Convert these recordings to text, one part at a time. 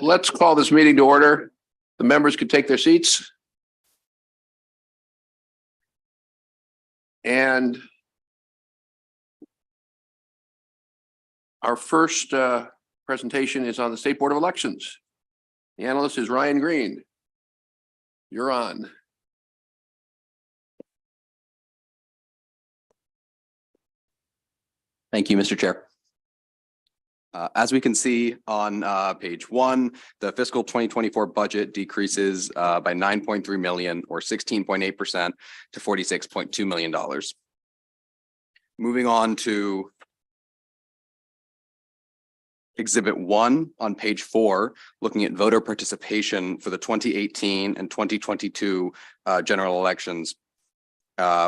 Let's call this meeting to order. The members can take their seats. And our first presentation is on the State Board of Elections. The analyst is Ryan Green. You're on. Thank you, Mr. Chair. As we can see on page 1, the fiscal 2024 budget decreases by 9.3 million or 16.8% to $46.2 million. Moving on to Exhibit 1 on page 4, looking at voter participation for the 2018 and 2022 general elections.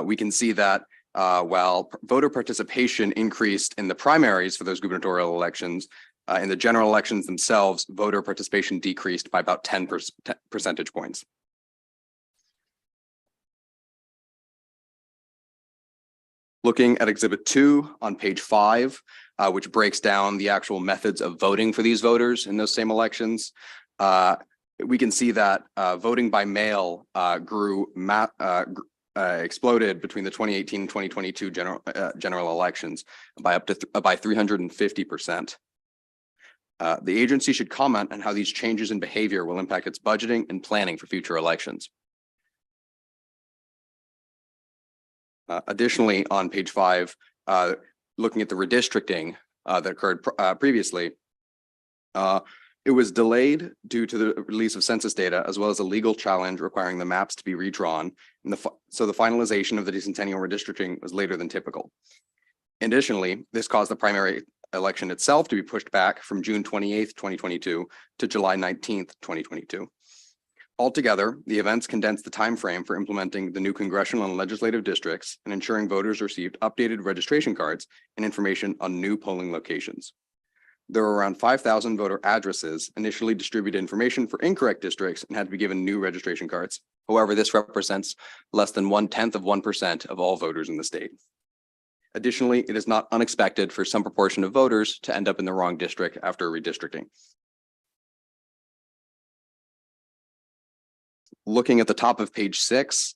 We can see that while voter participation increased in the primaries for those gubernatorial elections, in the general elections themselves, voter participation decreased by about 10 percentage points. Looking at Exhibit 2 on page 5, which breaks down the actual methods of voting for these voters in those same elections, we can see that voting by mail exploded between the 2018 and 2022 general elections by up to by 350%. The agency should comment on how these changes in behavior will impact its budgeting and planning for future elections. Additionally, on page 5, looking at the redistricting that occurred previously, it was delayed due to the release of census data, as well as a legal challenge requiring the maps to be redrawn. And so the finalization of the decennial redistricting was later than typical. Additionally, this caused the primary election itself to be pushed back from June 28th, 2022 to July 19th, 2022. Altogether, the events condensed the time frame for implementing the new congressional and legislative districts and ensuring voters received updated registration cards and information on new polling locations. There were around 5,000 voter addresses initially distributed information for incorrect districts and had to be given new registration cards. However, this represents less than 0.1% of all voters in the state. Additionally, it is not unexpected for some proportion of voters to end up in the wrong district after redistricting. Looking at the top of page 6,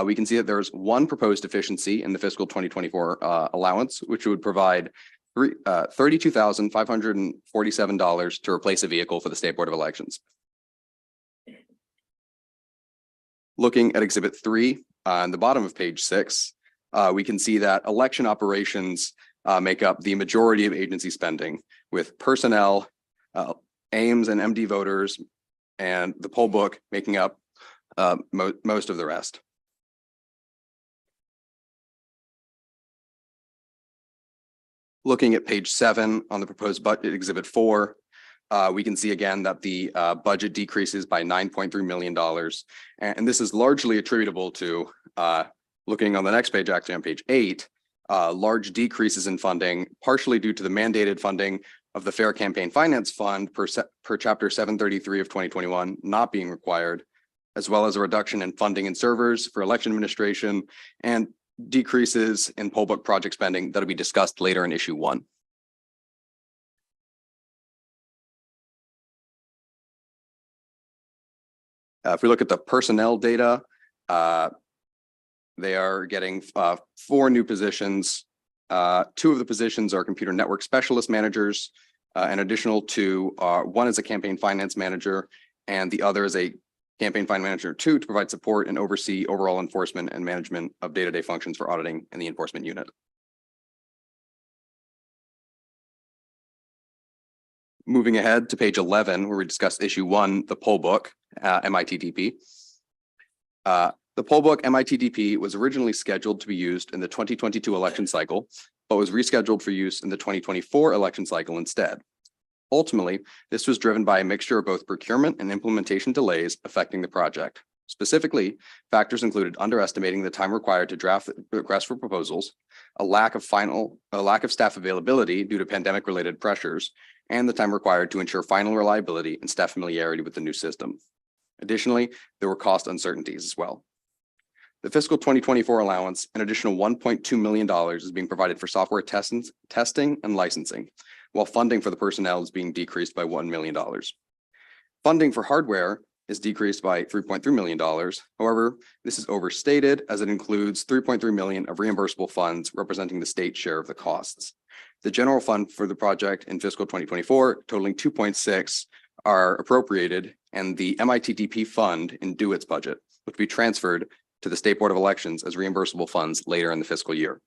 we can see that there's one proposed deficiency in the fiscal 2024 allowance, which would provide $32,547 to replace a vehicle for the State Board of Elections. Looking at Exhibit 3 on the bottom of page 6, we can see that election operations make up the majority of agency spending, with personnel, AIMS and MD voters, and the poll book making up most of the rest. Looking at page 7 on the proposed budget, Exhibit 4, we can see again that the budget decreases by $9.3 million. And this is largely attributable to, looking on the next page, actually on page 8, large decreases in funding, partially due to the mandated funding of the Fair Campaign Finance Fund per Chapter 733 of 2021 not being required, as well as a reduction in funding and servers for election administration and decreases in poll book project spending that'll be discussed later in issue 1. If we look at the personnel data, they are getting 4 new positions. 2 of the positions are computer network specialist managers, an additional 2 are, one is a campaign finance manager, and the other is a campaign finance manager 2 to provide support and oversee overall enforcement and management of day-to-day functions for auditing in the enforcement unit. Moving ahead to page 11, where we discuss issue 1, the poll book, MITDP. The poll book MITDP was originally scheduled to be used in the 2022 election cycle, but was rescheduled for use in the 2024 election cycle instead. Ultimately, this was driven by a mixture of both procurement and implementation delays affecting the project. Specifically, factors included underestimating the time required to draft the request for proposals, a lack of staff availability due to pandemic-related pressures, and the time required to ensure final reliability and staff familiarity with the new system. Additionally, there were cost uncertainties as well. The fiscal 2024 allowance, an additional $1.2 million, is being provided for software testing and licensing, while funding for the personnel is being decreased by $1 million. Funding for hardware is decreased by $3.3 million. However, this is overstated as it includes $3.3 million of reimbursable funds representing the state share of the costs. The general fund for the project in fiscal 2024 totaling 2.6 are appropriated, and the MITDP fund in DeWitt's budget, which will be transferred to the State Board of Elections as reimbursable funds later in the fiscal year.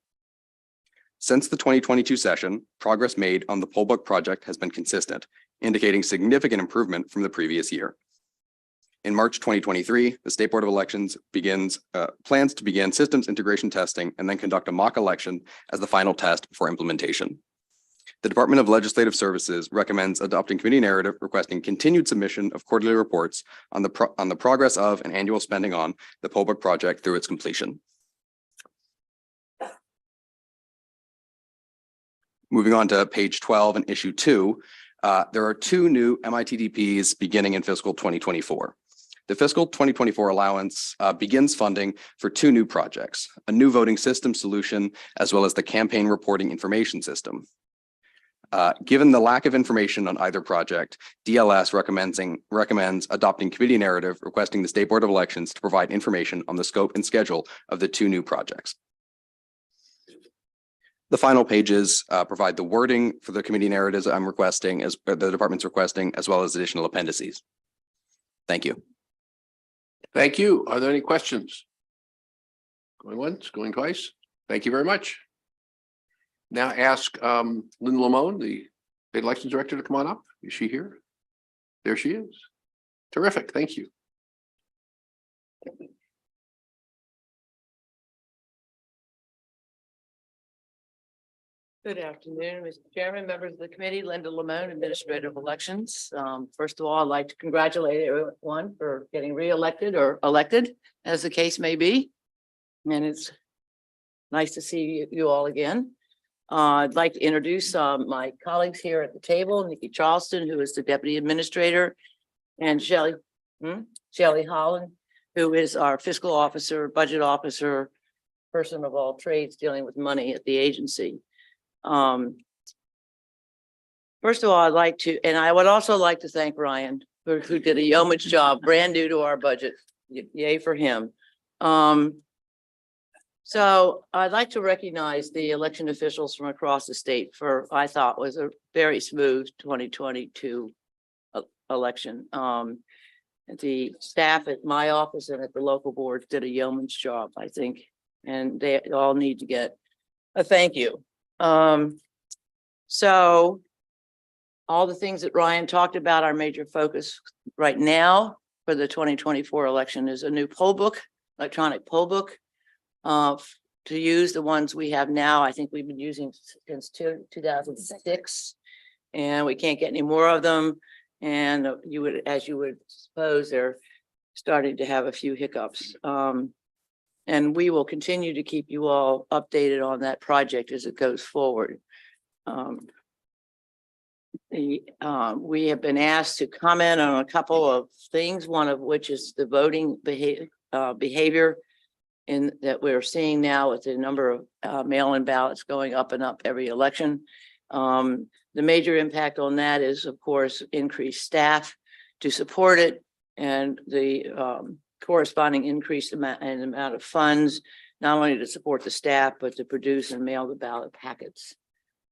Since the 2022 session, progress made on the poll book project has been consistent, indicating significant improvement from the previous year. In March 2023, the State Board of Elections plans to begin systems integration testing and then conduct a mock election as the final test for implementation. The Department of Legislative Services recommends adopting committee narrative requesting continued submission of quarterly reports on the progress of and annual spending on the poll book project through its completion. Moving on to page 12 and issue 2, there are 2 new MITDPs beginning in fiscal 2024. The fiscal 2024 allowance begins funding for 2 new projects, a new voting system solution, as well as the campaign reporting information system. Given the lack of information on either project, DLS recommends adopting committee narrative requesting the State Board of Elections to provide information on the scope and schedule of the 2 new projects. The final pages provide the wording for the committee narratives I'm requesting, as the department's requesting, as well as additional appendices. Thank you. Thank you. Are there any questions? Going once, going twice. Thank you very much. Now ask Lynn Lamone, the State Elections Director, to come on up. Is she here? There she is. Terrific. Thank you. Good afternoon, Mr. Chairman, members of the committee, Linda Lamone, Administrative Elections. First of all, I'd like to congratulate everyone for getting reelected or elected, as the case may be. And it's nice to see you all again. I'd like to introduce my colleagues here at the table, Nikki Charleston, who is the Deputy Administrator, and Shelley Holland, who is our Fiscal Officer, Budget Officer, person of all trades dealing with money at the agency. First of all, I'd like to, and I would also like to thank Ryan, who did a yeoman's job, brand new to our budget. Yay for him. So I'd like to recognize the election officials from across the state for, I thought, was a very smooth 2022 election. The staff at my office and at the local board did a yeoman's job, I think, and they all need to get a thank you. So all the things that Ryan talked about, our major focus right now for the 2024 election is a new poll book, electronic poll book. To use the ones we have now, I think we've been using since 2006, and we can't get any more of them. And as you would suppose, they're starting to have a few hiccups. And we will continue to keep you all updated on that project as it goes forward. We have been asked to comment on a couple of things, one of which is the voting behavior that we're seeing now with the number of mail-in ballots going up and up every election. The major impact on that is, of course, increased staff to support it, and the corresponding increase in amount of funds, not only to support the staff, but to produce and mail the ballot packets.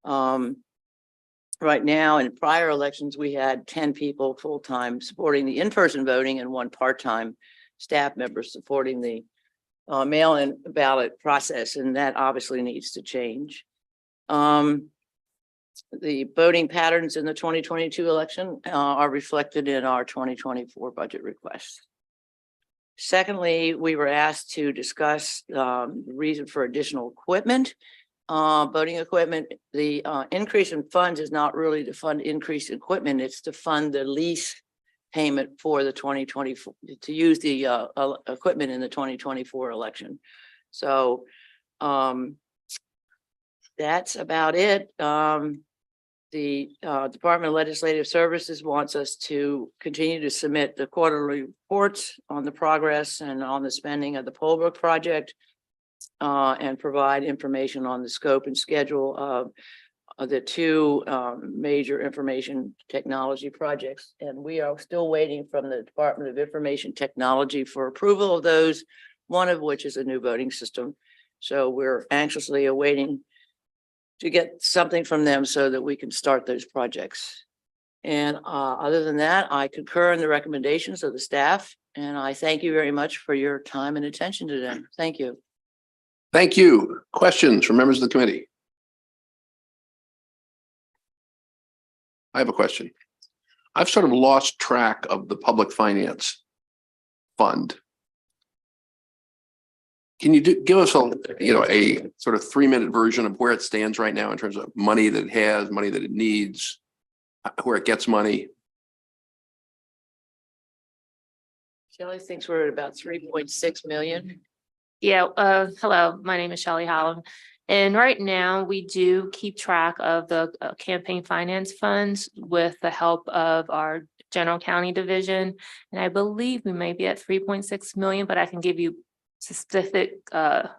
Right now, in prior elections, we had 10 people full-time supporting the in-person voting and 1 part-time staff member supporting the mail-in ballot process, and that obviously needs to change. The voting patterns in the 2022 election are reflected in our 2024 budget request. Secondly, we were asked to discuss the reason for additional equipment, voting equipment. The increase in funds is not really to fund increased equipment, it's to fund the lease payment for the 2024, to use the equipment in the 2024 election. So that's about it. The Department of Legislative Services wants us to continue to submit the quarterly reports on the progress and on the spending of the poll book project, and provide information on the scope and schedule of the two major information technology projects. And we are still waiting from the Department of Information Technology for approval of those, one of which is a new voting system. So we're anxiously awaiting to get something from them so that we can start those projects. And other than that, I concur in the recommendations of the staff, and I thank you very much for your time and attention today. Thank you. Thank you. Questions from members of the committee? I have a question. I've sort of lost track of the public finance fund. Can you give us a sort of 3-minute version of where it stands right now in terms of money that it has, money that it needs, where it gets money? Shelley thinks we're at about 3.6 million. Yeah, hello, my name is Shelley Holland. And right now we do keep track of the campaign finance funds with the help of our general county division. And I believe we may be at 3.6 million, but I can give you specific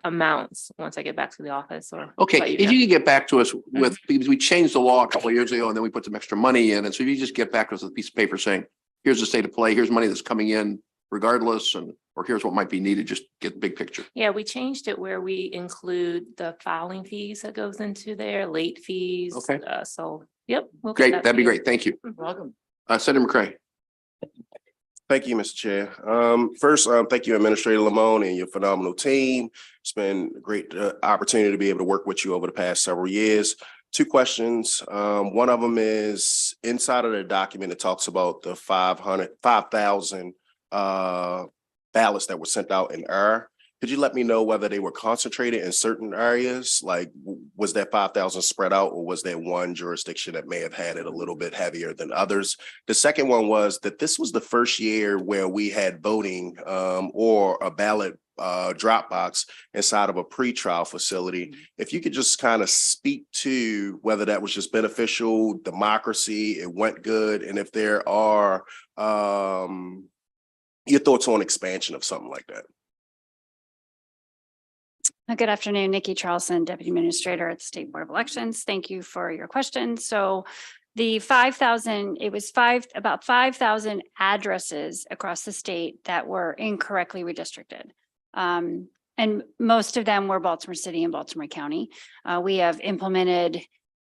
amounts once I get back to the office or. Okay, if you could get back to us with, because we changed the law a couple of years ago and then we put some extra money in. And so if you just get back to us with a piece of paper saying, here's the state of play, here's money that's coming in regardless, or here's what might be needed, just get the big picture. Yeah, we changed it where we include the filing fees that goes into there, late fees. Okay. So, yep. we'll get Great, that that'd to be you. great. Thank you. Welcome. Senator McCray. Thank you, Mr. Chair. First, thank you, Administrator Lamone and your phenomenal team. It's been a great opportunity to be able to work with you over the past several years. 2 questions. One of them is inside of the document, it talks about the 5,000 ballots that were sent out in error. Could you let me know whether they were concentrated in certain areas? Like, was that 5,000 spread out, or was there one jurisdiction that may have had it a little bit heavier than others? The second one was that this was the first year where we had voting or a ballot drop box inside of a pretrial facility. If you could just kind of speak to whether that was just beneficial, democracy, it went good, and if there are your thoughts on expansion of something like that. Good afternoon, Nikki Charlson, Deputy Administrator at the State Board of Elections. Thank you for your question. So the 5,000, it was about 5,000 addresses across the state that were incorrectly redistricted. And most of them were Baltimore City and Baltimore County. We implemented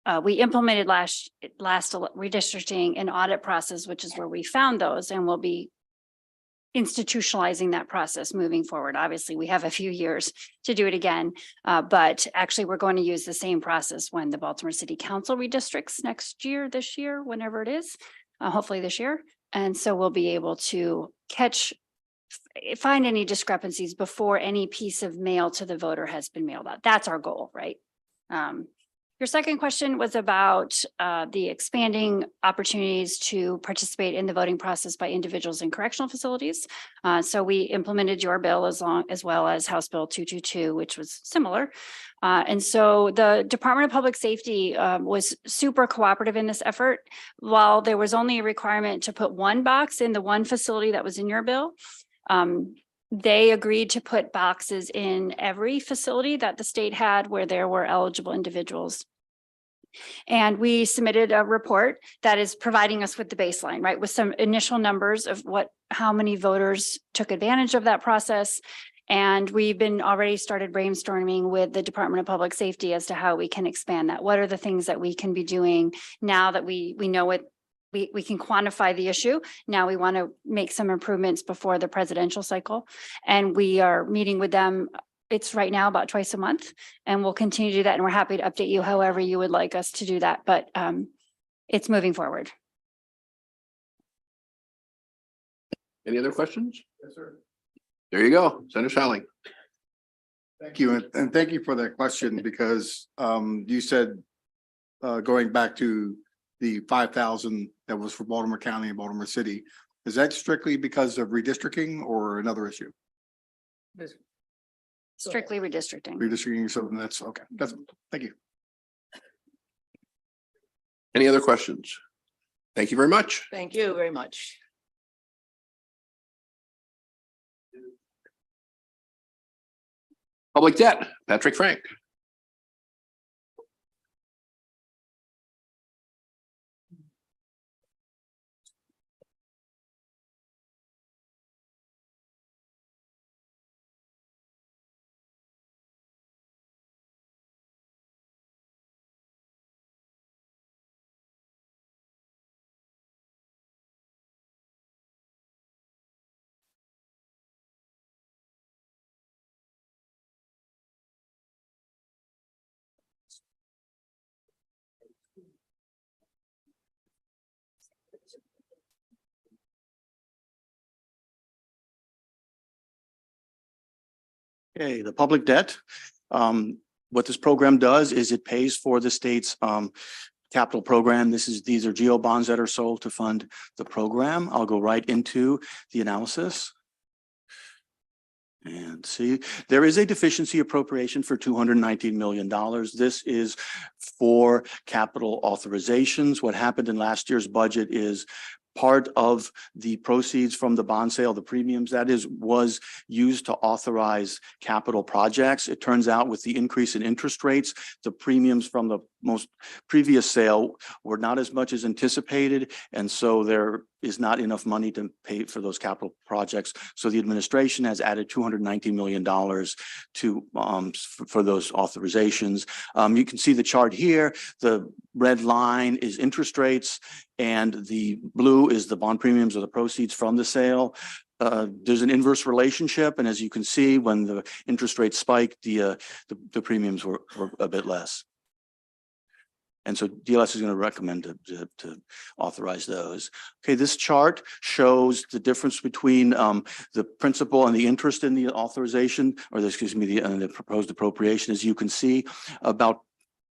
last redistricting and audit process, which is where we found those, and we'll be institutionalizing that process moving forward. Obviously, we have a few years to do it again, but actually we're going to use the same process when the Baltimore City Council redistricts this year, whenever it is, hopefully this year. And so we'll be able to find any discrepancies before any piece of mail to the voter has been mailed out. That's our goal, right? Your second question was about the expanding opportunities to participate in the voting process by individuals in correctional facilities. So we implemented your bill as well as House Bill 222, which was similar. And so the Department of Public Safety was super cooperative in this effort. While there was only a requirement to put one box in the one facility that was in your bill, they agreed to put boxes in every facility that the state had where there were eligible individuals. And we submitted a report that is providing us with the baseline, right, with some initial numbers of how many voters took advantage of that process. And we've been already started brainstorming with the Department of Public Safety as to how we can expand that. What are the things that we can be doing now that we know it? We can quantify the issue. Now we want to make some improvements before the presidential cycle. And we are meeting with them. It's right now about twice a month, and we'll continue to do that. And we're happy to update you however you would like us to do that. But it's moving forward. Any other questions? Yes, sir. There you go, Senator Shelling. Thank you, and thank you for that question, because you said going back to the 5,000 that was for Baltimore County and Baltimore City, is that strictly because of redistricting or another issue? Strictly redistricting. Redistricting, so that's okay. Thank you. Any other questions? Thank you very much. Thank you very much. Public debt, Patrick Frank. Okay, the public debt. What this program does is it pays for the state's capital program. These are GO bonds that are sold to fund the program. I'll go right into the analysis. And see, there is a deficiency appropriation for $219 million. This is for capital authorizations. What happened in last year's budget is part of the proceeds from the bond sale, the premiums that was used to authorize capital projects. It turns out with the increase in interest rates, the premiums from the most previous sale were not as much as anticipated. And so there is not enough money to pay for those capital projects. So the administration has added $290 million for those authorizations. You can see the chart here. The red line is interest rates and the blue is the bond premiums or the proceeds from the sale. There's an inverse relationship. And as you can see, when the interest rates spiked, the premiums were a bit less. And so DLS is going to recommend to authorize those. Okay, this chart shows the difference between the principal and the interest in the authorization, or excuse me, the proposed appropriation. As you can see, about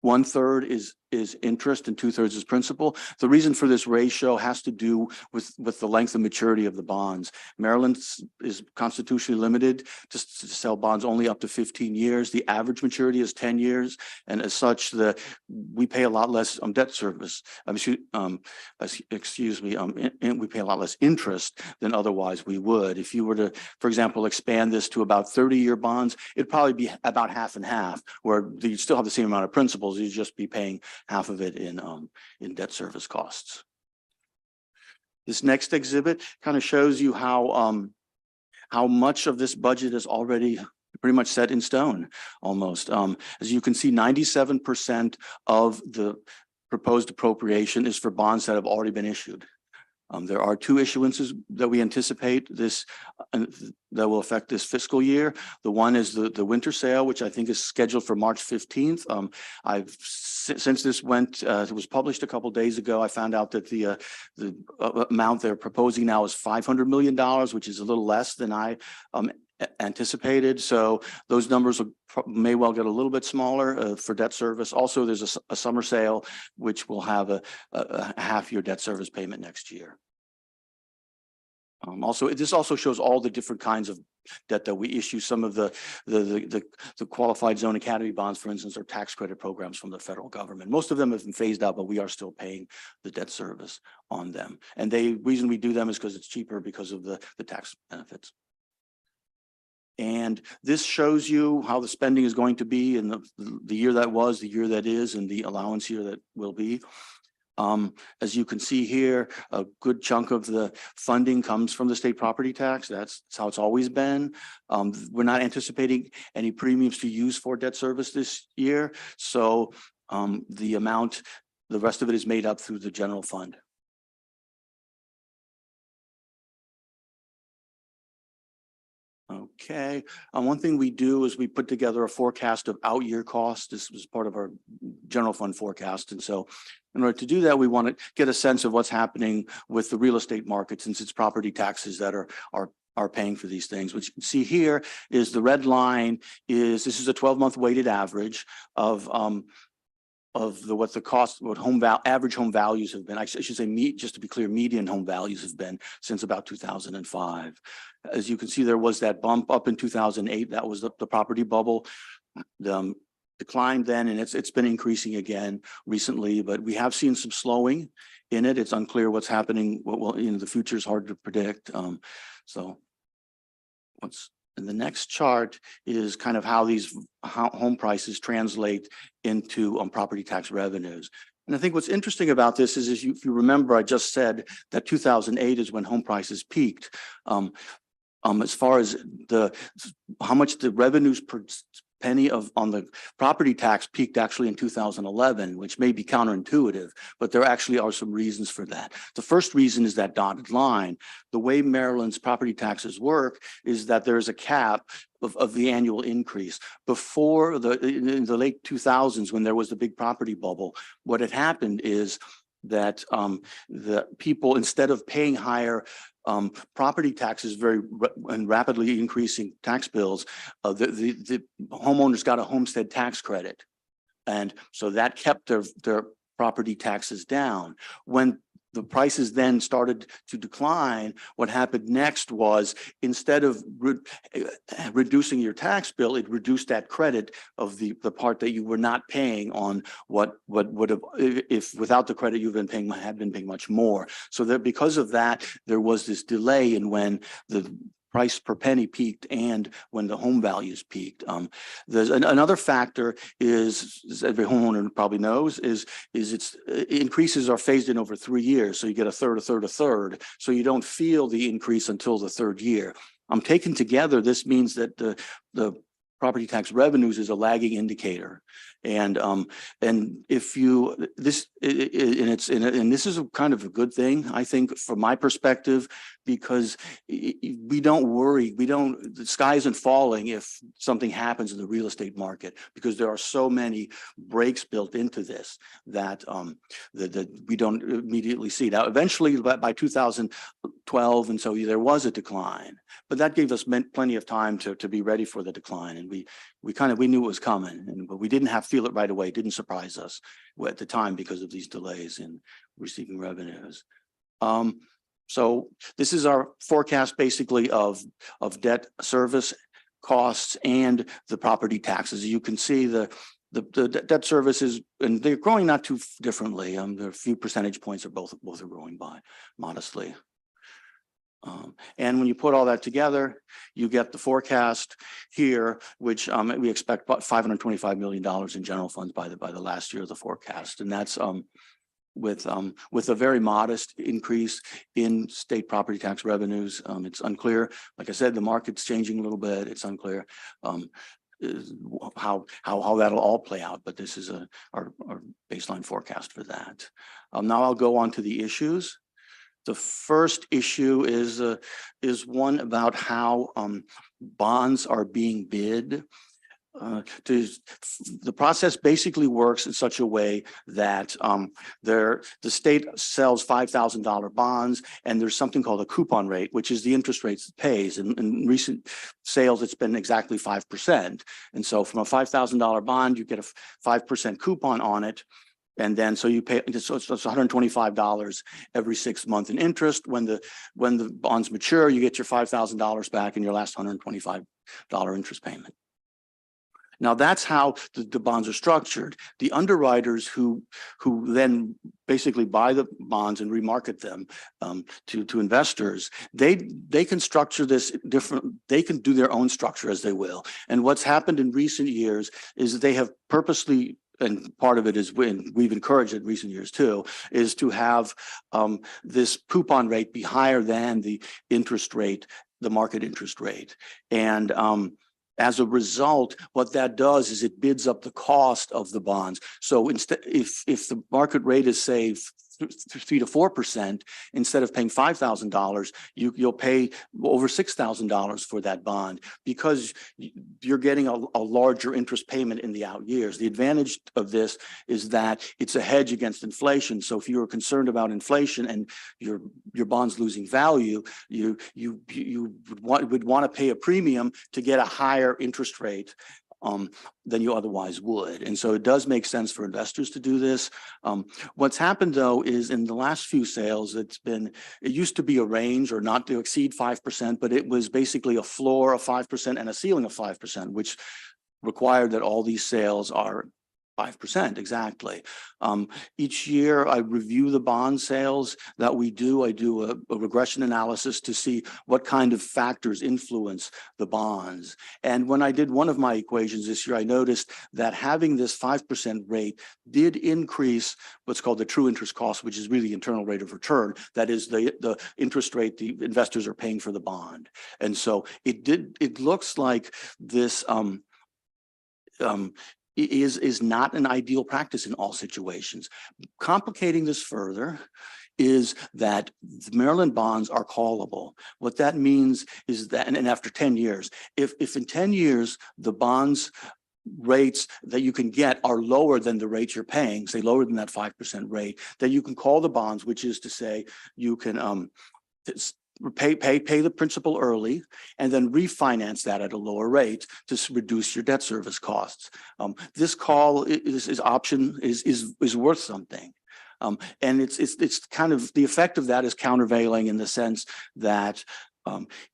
1/3 is interest and 2/3 is principal. The reason for this ratio has to do with the length and maturity of the bonds. Maryland is constitutionally limited to sell bonds only up to 15 years. The average maturity is 10 years. And as such, we pay a lot less debt service. We pay a lot less interest than otherwise we would. If you were to, for example, expand this to about 30-year bonds, it'd probably be about half and half, where you still have the same amount of principals. You'd just be paying half of it in debt service costs. This next exhibit kind of shows you how much of this budget is already pretty much set in stone almost. As you can see, 97% of the proposed appropriation is for bonds that have already been issued. There are 2 issuances that we anticipate that will affect this fiscal year. The one is the winter sale, which I think is scheduled for March 15th. Since this it was published a couple of days ago, I found out that the amount they're proposing now is $500 million, which is a little less than I anticipated. So those numbers may well get a little bit smaller for debt service. Also, there's a summer sale, which will have a half-year debt service payment next year. This also shows all the different kinds of debt that we issue. Some of the qualified zone academy bonds, for instance, are tax credit programs from the federal government. Most of them have been phased out, but we are still paying the debt service on them. And the reason we do them is because it's cheaper because of the tax benefits. And this shows you how the spending is going to be in the year that was, the year that is, and the allowance year that will be. As you can see here, a good chunk of the funding comes from the state property tax. That's how it's always been. We're not anticipating any premiums to use for debt service this year. So the rest of it is made up through the general fund. Okay, one thing we do is we put together a forecast of out-year costs. This was part of our general fund forecast. And so in order to do that, we want to get a sense of what's happening with the real estate market, since it's property taxes that are paying for these things. What you can see here is the red line this is a 12-month weighted average of what average home values have been. I should say, just to be clear, median home values have been since about 2005. As you can see, there was that bump up in 2008. That was the property bubble. The decline then, and it's been increasing again recently, but we have seen some slowing in it. It's unclear what's happening. The future is hard to predict. And the next chart is kind of how home prices translate into property tax revenues. And I think what's interesting about this is if you remember, I just said that 2008 is when home prices peaked. As far as how much the revenues per penny on the property tax peaked actually in 2011, which may be counterintuitive, but there actually are some reasons for that. The first reason is that dotted line. The way Maryland's property taxes work is that there's a cap of the annual increase. Before in the late 2000s, when there was the big property bubble, what had happened is that the people, instead of paying higher property taxes and rapidly increasing tax bills, the homeowners got a homestead tax credit. And so that kept their property taxes down. When the prices then started to decline, what happened next was, instead of reducing your tax bill, it reduced that credit of the part that you were not paying on what would have, if without the credit you've been paying, had been paying much more. So that because of that, there was this delay in when the price per penny peaked and when the home values peaked. There's another factor is, as every homeowner probably knows, is its increases are phased in over 3 years. So you get a third, a third, a third. So you don't feel the increase until the third year. Taken together, this means that the property tax revenues is a lagging indicator. And if you, this, and this is a kind of a good thing, I think, from my perspective, because we don't worry, the sky isn't falling if something happens in the real estate market, because there are so many breaks built into this that, that we don't immediately see. Now, eventually by 2012, and so there was a decline, but that gave us plenty of time to be ready for the decline. And we knew it was coming, but we didn't feel it right away. It didn't surprise us at the time because of these delays in receiving revenues. So this is our forecast basically of debt service costs and the property taxes. You can see the debt services, and they're growing not too differently. There are a few percentage points, both are growing by modestly. And when you put all that together, you get the forecast here, which we expect about $525 million in general funds by the last year of the forecast, and that's with a very modest increase in state property tax revenues. It's unclear. Like I said, the market's changing a little bit. It's unclear how that'll all play out, but this is our baseline forecast for that. Now I'll go on to the issues. The first issue is one about how bonds are being bid. The process basically works in such a way that the state sells $5,000 bonds, and there's something called a coupon rate, which is the interest rates it pays. In recent sales, it's been exactly 5%. And so from a $5,000 bond, you get a 5% coupon on it. And then so you pay, so it's $125 every 6 months in interest. When the bonds mature, you get your $5,000 back in your last $125 interest payment. Now that's how the bonds are structured. The underwriters who then basically buy the bonds and remarket them to investors, they can structure this different. They can do their own structure as they will. And what's happened in recent years is that they have purposely, and part of it is when we've encouraged it in recent years too, is to have this coupon rate be higher than the interest rate, the market interest rate. And as a result, what that does is it bids up the cost of the bonds. So instead, if the market rate is, say, 3 to 4%, instead of paying $5,000, you'll pay over $6,000 for that bond, because you're getting a larger interest payment in the out years. The advantage of this is that it's a hedge against inflation. So if you were concerned about inflation and your bonds losing value, you would want to pay a premium to get a higher interest rate than you otherwise would. And so it does make sense for investors to do this. What's happened though is in the last few sales, it used to be a range or not to exceed 5%, but it was basically a floor of 5% and a ceiling of 5%, which required that all these sales are 5% exactly. Each year I review the bond sales that we do. I do a regression analysis to see what kind of factors influence the bonds. And when I did one of my equations this year, I noticed that having this 5% rate did increase what's called the true interest cost, which is really the internal rate of return. That is the interest rate the investors are paying for the bond. And so it looks like this is not an ideal practice in all situations. Complicating this further is that the Maryland bonds are callable. What that means is that, and after 10 years, if in 10 years, the bonds rates that you can get are lower than the rates you're paying, say lower than that 5% rate, then you can call the bonds, which is to say you can pay the principal early and then refinance that at a lower rate to reduce your debt service costs. This call is option is worth something. And it's kind of, the effect of that is countervailing in the sense that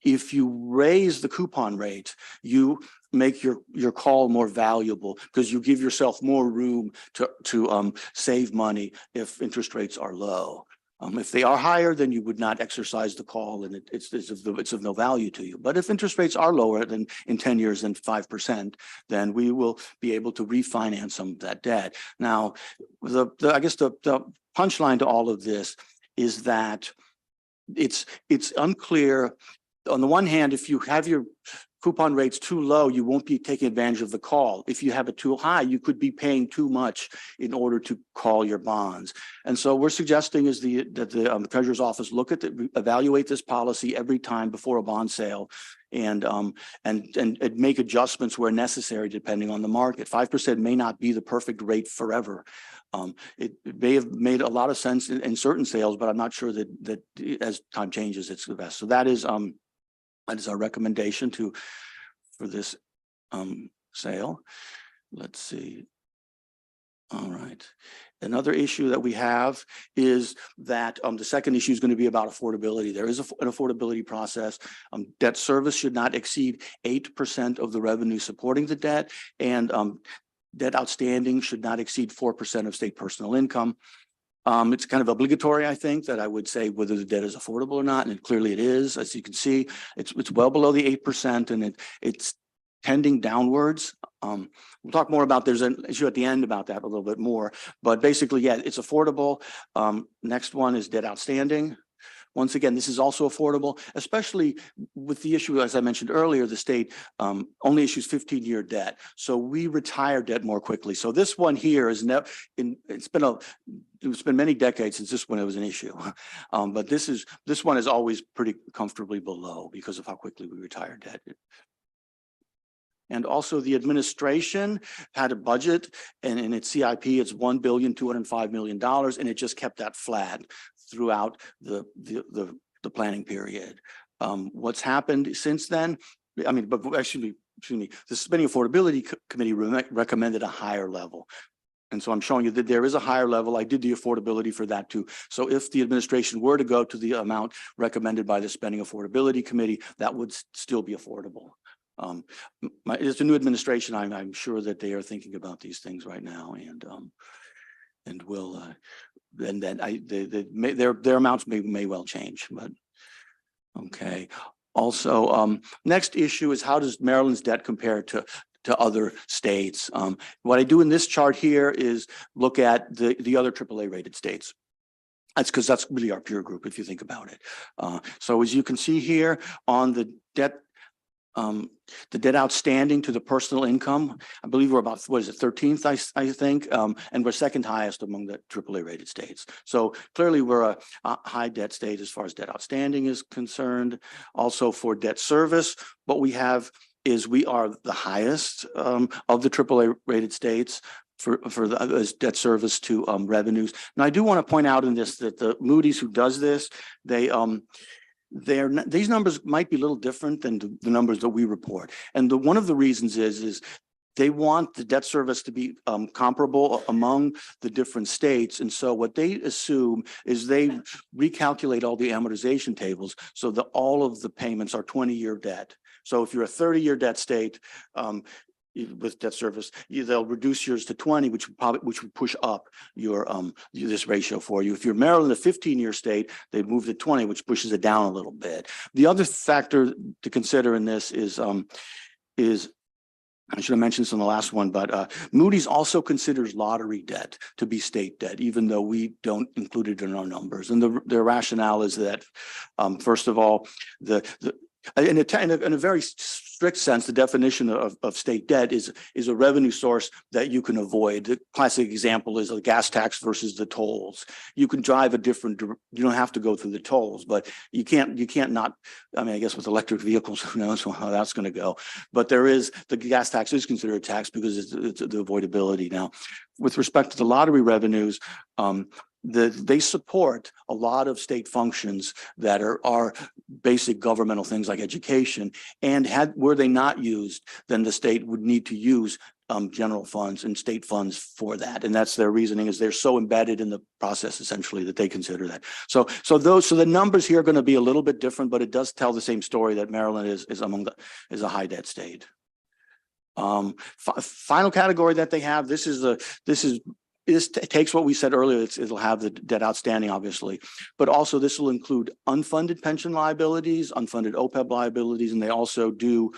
if you raise the coupon rate, you make your call more valuable because you give yourself more room to save money if interest rates are low. If they are higher, then you would not exercise the call, and it's of no value to you. But if interest rates are lower than in 10 years than 5%, then we will be able to refinance some of that debt. Now, I guess the punchline to all of this is that it's unclear. On the one hand, if you have your coupon rates too low, you won't be taking advantage of the call. If you have it too high, you could be paying too much in order to call your bonds. And so we're suggesting is that the Treasurer's Office look at evaluate this policy every time before a bond sale, and make adjustments where necessary depending on the market. 5% may not be the perfect rate forever. It may have made a lot of sense in certain sales, but I'm not sure that as time changes, it's the best. So that is our recommendation for this sale. Let's see. All right. Another issue that we have is that the second issue is going to be about affordability. There is an affordability process. Debt service should not exceed 8% of the revenue supporting the debt, and debt outstanding should not exceed 4% of state personal income. It's kind of obligatory, I think, that I would say whether the debt is affordable or not, and clearly it is. As you can see, it's well below the 8%, and it's tending downwards. We'll talk more about, there's an issue at the end about that a little bit more, but basically, yeah, it's affordable. Next one is debt outstanding. Once again, this is also affordable, especially with the issue, as I mentioned earlier, the state only issues 15-year debt. So we retire debt more quickly. So this one here is it's been many decades since this one was an issue. But this one is always pretty comfortably below because of how quickly we retire debt. And also the administration had a budget, and in its CIP, it's $1,205 million, and it just kept that flat throughout the planning period. What's happened since then? I mean, but excuse me, the Spending Affordability Committee recommended a higher level. And so I'm showing you that there is a higher level. I did the affordability for that too. So if the administration were to go to the amount recommended by the Spending Affordability Committee, that would still be affordable. It's a new administration. I'm sure that they are thinking about these things right now, and will, and then their amounts may well change. But okay. Also, next issue is how does Maryland's debt compare to other states? What I do in this chart here is look at the other AAA rated states. That's because that's really our peer group, if you think about it. So as you can see here on the debt outstanding to the personal income, I believe we're about, what is it, 13th, I think, and we're second highest among the AAA rated states. So clearly we're a high debt state as far as debt outstanding is concerned. Also for debt service, what we have is we are the highest of the AAA rated states for the debt service to revenues. Now I do want to point out in this that the Moody's, who does this, these numbers might be a little different than the numbers that we report. And one of the reasons is they want the debt service to be comparable among the different states. And so what they assume is they recalculate all the amortization tables so that all of the payments are 20-year debt. So if you're a 30-year debt state, with debt service, they'll reduce yours to 20, which would push up your this ratio for you. If you're Maryland, a 15-year state, they move to 20, which pushes it down a little bit. The other factor to consider in this is I should have mentioned this in the last one, but Moody's also considers lottery debt to be state debt, even though we don't include it in our numbers. And their rationale is that, first of all, in a very strict sense, the definition of state debt is a revenue source that you can avoid. The classic example is a gas tax versus the tolls. You can drive you don't have to go through the tolls, but you can't not, I mean, I guess with electric vehicles, who knows how that's going to go. But the gas tax is considered a tax because it's the avoidability. Now, with respect to the lottery revenues, they support a lot of state functions that are basic governmental things like education, and were they not used, then the state would need to use general funds and state funds for that. And that's their reasoning, is they're so embedded in the process essentially that they consider that. So the numbers here are going to be a little bit different, but it does tell the same story that Maryland is a high debt state. Final category that they have, this takes what we said earlier. It'll have the debt outstanding, obviously, but also this will include unfunded pension liabilities, unfunded OPEB liabilities, and they also do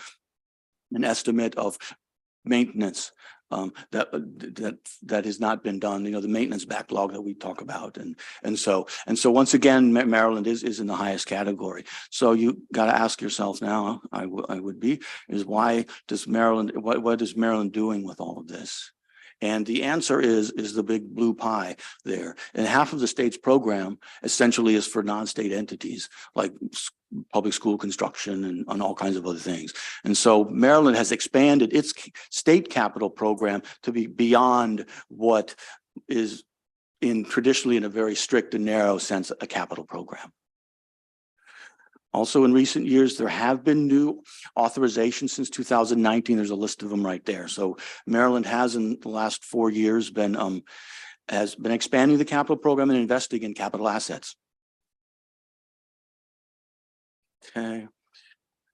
an estimate of maintenance that has not been done. You know, the maintenance backlog that we talk about, and so once again, Maryland is in the highest category. So you got to ask yourself now. I would be is why does Maryland? What is Maryland doing with all of this? And the answer is the big blue pie there. And half of the state's program essentially is for non-state entities like public school construction and all kinds of other things. And so Maryland has expanded its state capital program to be beyond what is traditionally in a very strict and narrow sense, a capital program. Also, in recent years, there have been new authorizations since 2019. There's a list of them right there. So Maryland has, in the last 4 years, has been expanding the capital program and investing in capital assets. Okay.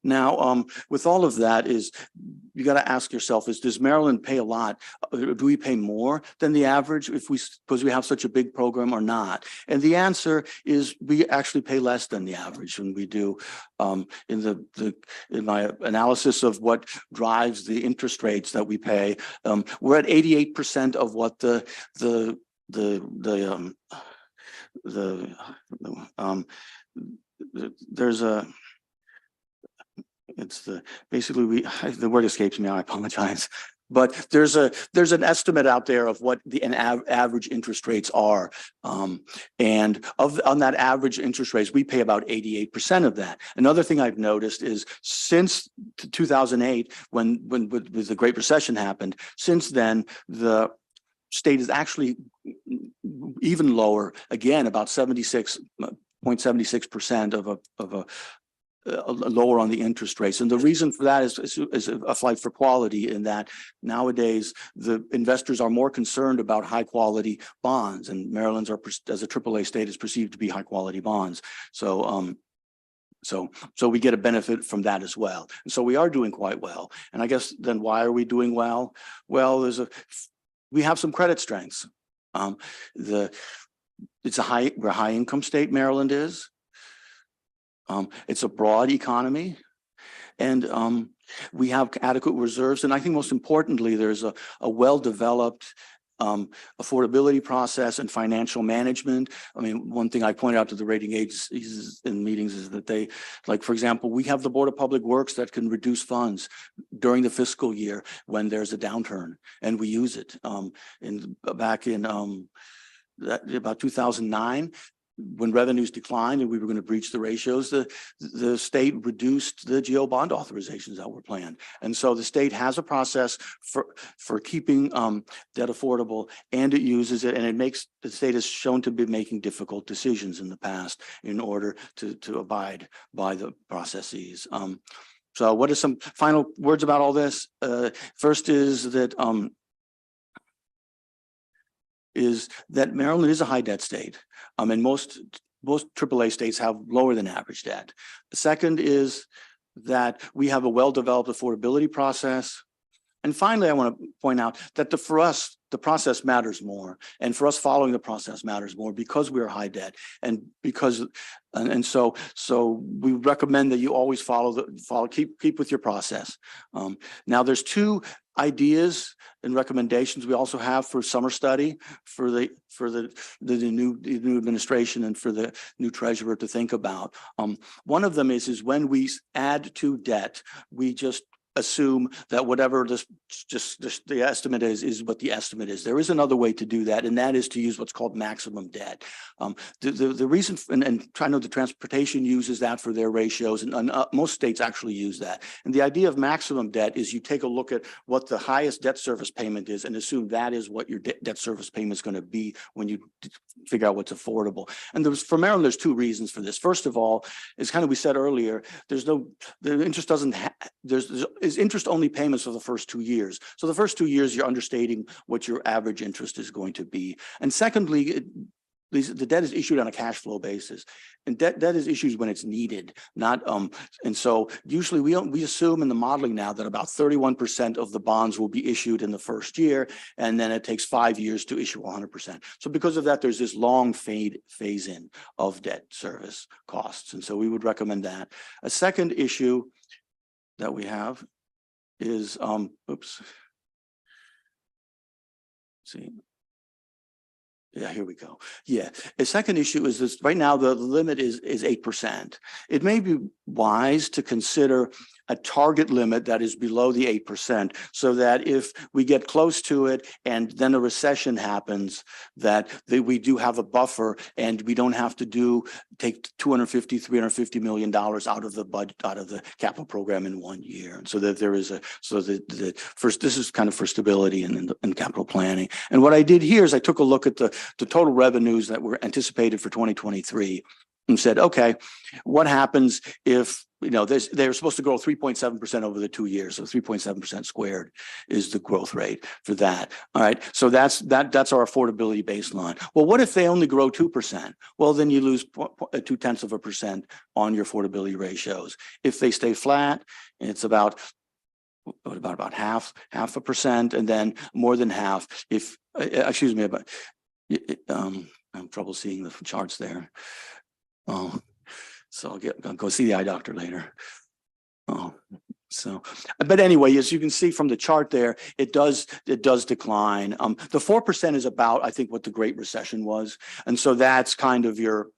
Now, with all of that, you got to ask yourself: does Maryland pay a lot? Do we pay more than the average because we have such a big program, or not? And the answer is we actually pay less than the average when we do. In my analysis of what drives the interest rates that we pay, we're at 88% of what basically the word escapes me. I apologize. But there's an estimate out there of what average interest rates are. On that average interest rates, we pay about 88% of that. Another thing I've noticed is since 2008, when the Great Recession happened, since then, the state is actually even lower, again, about 76.76% of a lower on the interest rates. And the reason for that is a flight for quality, in that nowadays the investors are more concerned about high quality bonds, and Maryland's as a AAA state is perceived to be high quality bonds. So we get a benefit from that as well. And so we are doing quite well. And I guess then why are we doing well? Well, we have some credit strengths. We're a high income state, Maryland is. It's a broad economy, and we have adequate reserves. And I think most importantly, there's a well-developed affordability process and financial management. I mean, one thing I point out to the rating agencies in meetings is that they, like, for example, we have the Board of Public Works that can reduce funds during the fiscal year when there's a downturn, and we use it. Back in about 2009, when revenues declined and we were going to breach the ratios, the state reduced the GO bond authorizations that were planned. And so the state has a process for keeping debt affordable, and it uses it, and the state has shown to be making difficult decisions in the past in order to abide by the processes. So what are some final words about all this? First is that Maryland is a high debt state. And most AAA states have lower than average debt. The second is that we have a well-developed affordability process. And finally, I want to point out that for us, the process matters more, and for us, following the process matters more because we are high debt, and so we recommend that you always keep with your process. Now, there's two ideas and recommendations we also have for summer study for the new administration and for the new treasurer to think about. One of them is when we add to debt, we just assume that whatever this, just the estimate is what the estimate is. There is another way to do that, and that is to use what's called maximum debt. The reason, and I know the transportation uses that for their ratios, and most states actually use that. And the idea of maximum debt is you take a look at what the highest debt service payment is and assume that is what your debt service payment is going to be when you figure out what's affordable. And for Maryland, there's two reasons for this. First of all, as kind of we said earlier, the interest doesn't is interest only payments for the first 2 years. So the first 2 years, you're understating what your average interest is going to be. And secondly, the debt is issued on a cash flow basis, and debt is issued when it's needed, not and so usually we assume in the modeling now that about 31% of the bonds will be issued in the first year, and then it takes 5 years to issue 100%. So because of that, there's this long phase in of debt service costs, and so we would recommend that. A second issue that we have is see. Yeah, here we go. Yeah. A second issue is this: right now, the limit is 8%. It may be wise to consider a target limit that is below the 8%, so that if we get close to it and then a recession happens, that we do have a buffer and we don't have to take $250, $350 million out of the budget, out of the capital program in 1 year. And so that there is this is kind of for stability in capital planning. And what I did here is I took a look at the total revenues that were anticipated for 2023 and said, okay, what happens if, they're supposed to grow 3.7% over the 2 years. So 3.7% squared is the growth rate for that. All right. So that's our affordability baseline. Well, what if they only grow 2%? Well, then you lose 0.2% on your affordability ratios. If they stay flat, it's about half a percent, and then more than half if, excuse me, but I'm having trouble seeing the charts there. Oh, so I'll go see the eye doctor later. Oh, so, but anyway, as you can see from the chart there, it does decline. The 4% is about, I think, what the Great Recession was. And so that's kind of from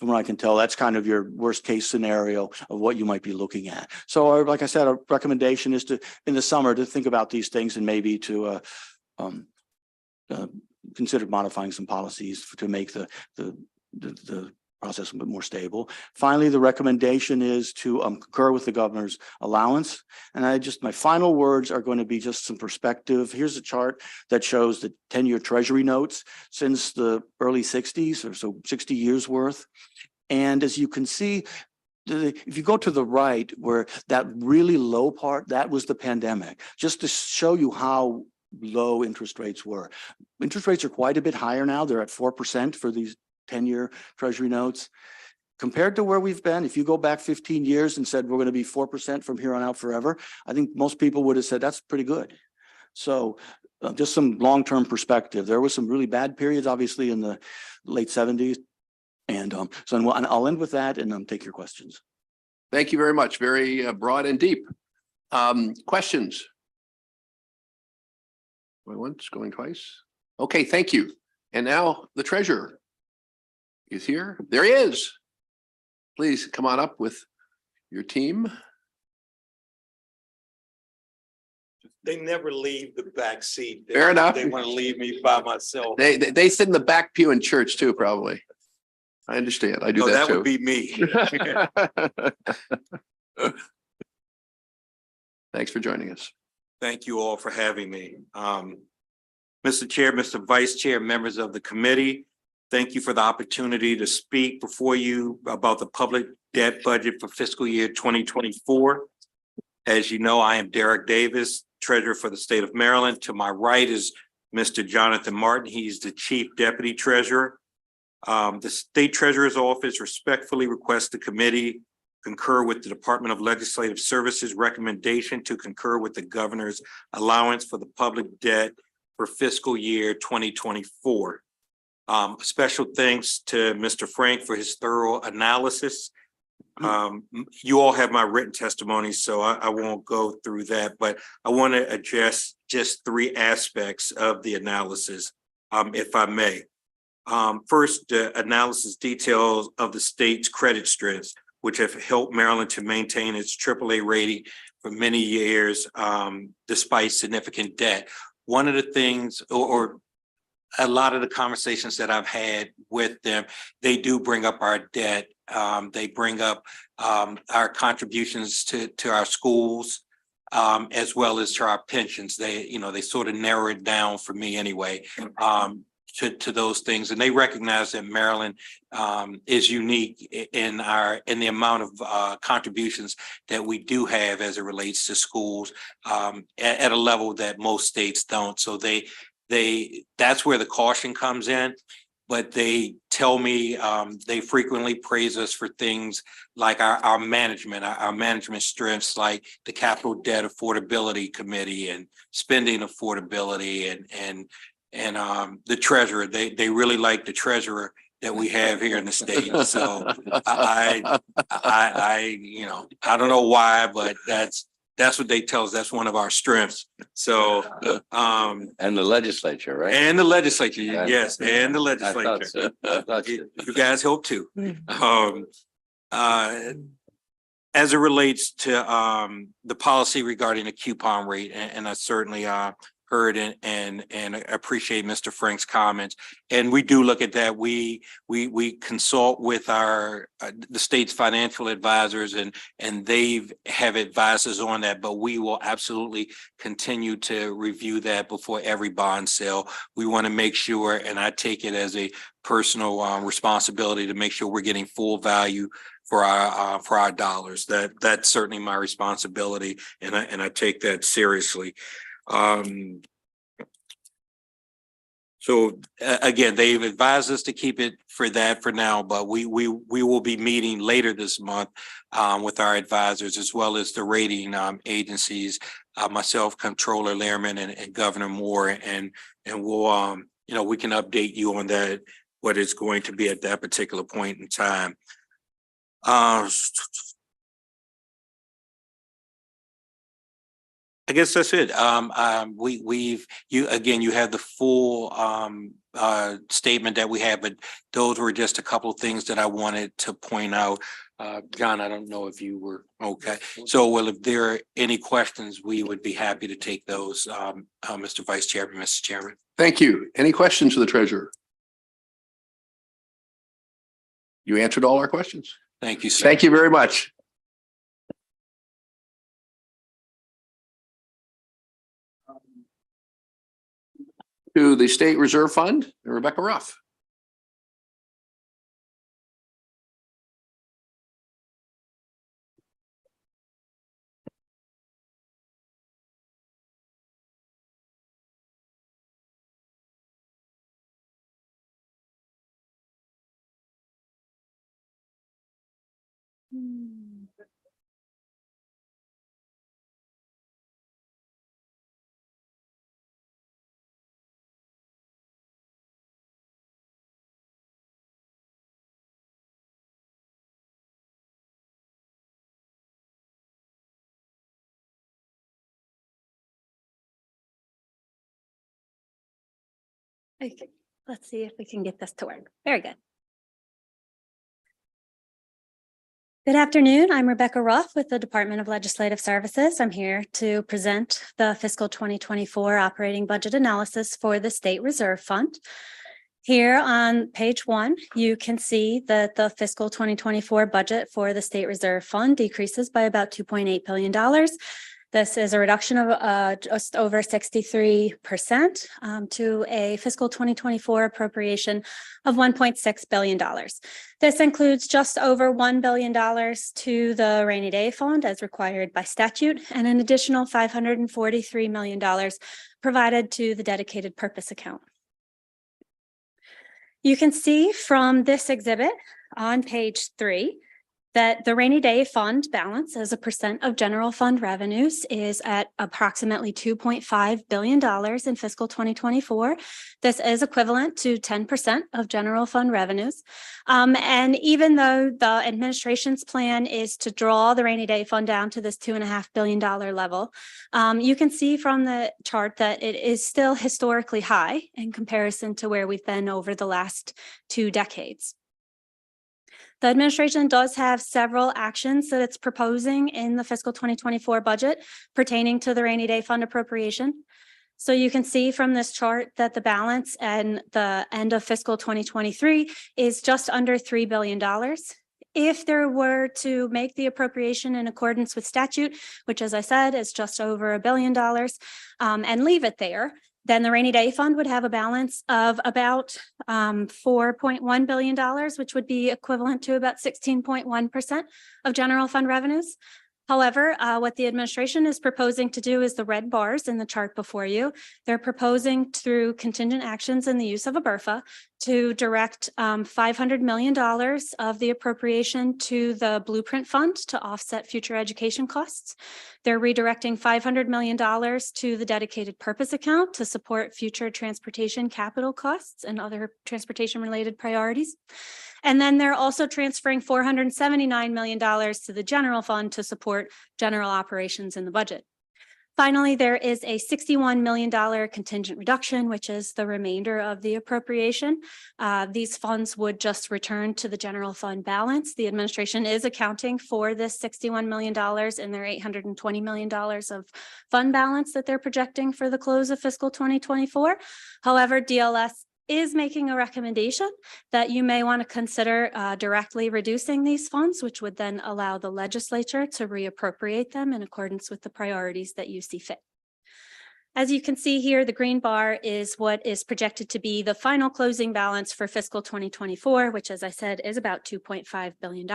what I can tell, that's kind of your worst case scenario of what you might be looking at. So like I said, our recommendation is in the summer, to think about these things and maybe to consider modifying some policies to make the process a bit more stable. Finally, the recommendation is to concur with the governor's allowance. And my final words are going to be just some perspective. Here's a chart that shows the 10-year treasury notes since the early 60s, or so 60 years worth. And as you can see, if you go to the right, where that really low part, that was the pandemic, just to show you how low interest rates were. Interest rates are quite a bit higher now. They're at 4% for these 10-year treasury notes. Compared to where we've been, if you go back 15 years and said we're going to be 4% from here on out forever, I think most people would have said that's pretty good. So just some long-term perspective. There was some really bad periods, obviously, in the late 70s. And so I'll end with that and take your questions. Thank you very much. Very broad and deep. Questions? Going once, going twice. Okay, thank you. And now the treasurer is here. There he is. Please come on up with your team. They never leave the back seat. Fair enough. They want to leave me by myself. They sit in the back pew in church too, probably. I understand. I do that too. Would be me. Thanks for joining us. Thank you all for having me. Mr. Chair, Mr. Vice Chair, members of the committee, thank you for the opportunity to speak before you about the public debt budget for fiscal year 2024. As you know, I am Derek Davis, Treasurer for the state of Maryland. To my right is Mr. Jonathan Martin. He's the Chief Deputy Treasurer. The State Treasurer's Office respectfully requests the committee concur with the Department of Legislative Services recommendation to concur with the governor's allowance for the public debt for fiscal year 2024. Special thanks to Mr. Frank for his thorough analysis. You all have my written testimony, so I won't go through that, but I want to address just 3 aspects of the analysis, if I may. First, the analysis details of the state's credit strengths, which have helped Maryland to maintain its AAA rating many years, despite significant debt. One of the things, or a lot of the conversations that I've had with them, they do bring up our debt. They bring up our contributions to our schools, as well as to our pensions. They sort of narrow it down for me anyway, to those things. And they recognize that Maryland is unique in the amount of contributions that we do have as it relates to schools, at a level that most states don't. So that's where the caution comes in. But they tell me, they frequently praise us for things like our management strengths, like the Capital Debt Affordability Committee and spending affordability and the treasurer. They really like the treasurer that we have here in the state. So I don't know why, but that's what they tell us. That's one of our strengths. So, And the legislature, right? and the legislature, Yeah. yes, and the I thought legislature. so. I thought so. You guys help too. As it relates to the policy regarding the coupon rate, and I certainly heard and appreciate Mr. Frank's comments. And we do look at that. We consult with the state's financial advisors, and have advised us on that, but we will absolutely continue to review that before every bond sale. We want to make sure, and I take it as a personal responsibility to make sure we're getting full value for our dollars. That's certainly my responsibility, and I take that seriously. So again, they've advised us to keep it for now, but we will be meeting later this month with our advisors, as well as the rating agencies, myself, Comptroller Lehrman, and Governor Moore, and we'll we can update you on that, what it's going to be at that particular point in time. I guess that's it. You have the full statement that we have, but those were just a couple of things that I wanted to point out. John, I don't know if you were okay. So, well, if there are any questions, we would be happy to take those, Mr. Vice Chairman, Mr. Chairman. Thank you. Any questions to the treasurer? You answered all our questions. Thank you, sir. Thank you very much. To the State Reserve Fund, Rebecca Ruff. Okay, let's see if we can get this to work. Very good. Good afternoon. I'm Rebecca Ruff with the Department of Legislative Services. I'm here to present the fiscal 2024 operating budget analysis for the State Reserve Fund. Here on page 1, you can see that the fiscal 2024 budget for the State Reserve Fund decreases by about $2.8 billion. This is a reduction of just over 63% to a fiscal 2024 appropriation of $1.6 billion. This includes just over $1 billion to the rainy day fund as required by statute, and an additional $543 million provided to the dedicated purpose account. You can see from this exhibit on page 3 that the rainy day fund balance as a percent of general fund revenues is at approximately $2.5 billion in fiscal 2024. This is equivalent to 10% of general fund revenues. And even though the administration's plan is to draw the rainy day fund down to this $2.5 billion level, you can see from the chart that it is still historically high in comparison to where we've been over the last 2 decades. The administration does have several actions that it's proposing in the fiscal 2024 budget pertaining to the rainy day fund appropriation. So you can see from this chart that the balance and the end of fiscal 2023 is just under $3 billion. If there were to make the appropriation in accordance with statute, which as I said, is just over $1 billion, and leave it there, then the rainy day fund would have a balance of about $4.1 billion, which would be equivalent to about 16.1% of general fund revenues. However, what the administration is proposing to do is the red bars in the chart before you. They're proposing through contingent actions and the use of a BRFA to direct $500 million of the appropriation to the Blueprint Fund to offset future education costs. They're redirecting $500 million to the dedicated purpose account to support future transportation capital costs and other transportation related priorities. And then they're also transferring $479 million to the general fund to support general operations in the budget. Finally, there is a $61 million contingent reduction, which is the remainder of the appropriation. These funds would just return to the general fund balance. The administration is accounting for this $61 million in their $820 million of fund balance that they're projecting for the close of fiscal 2024. However, DLS is making a recommendation that you may want to consider directly reducing these funds, which would then allow the legislature to reappropriate them in accordance with the priorities that you see fit. As you can see here, the green bar is what is projected to be the final closing balance for fiscal 2024, which, as I said, is about $2.5 billion.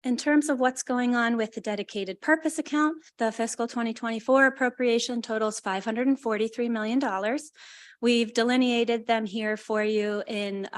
In terms of what's going on with the dedicated purpose account, the fiscal 2024 appropriation totals $543 million. We've delineated them here for you in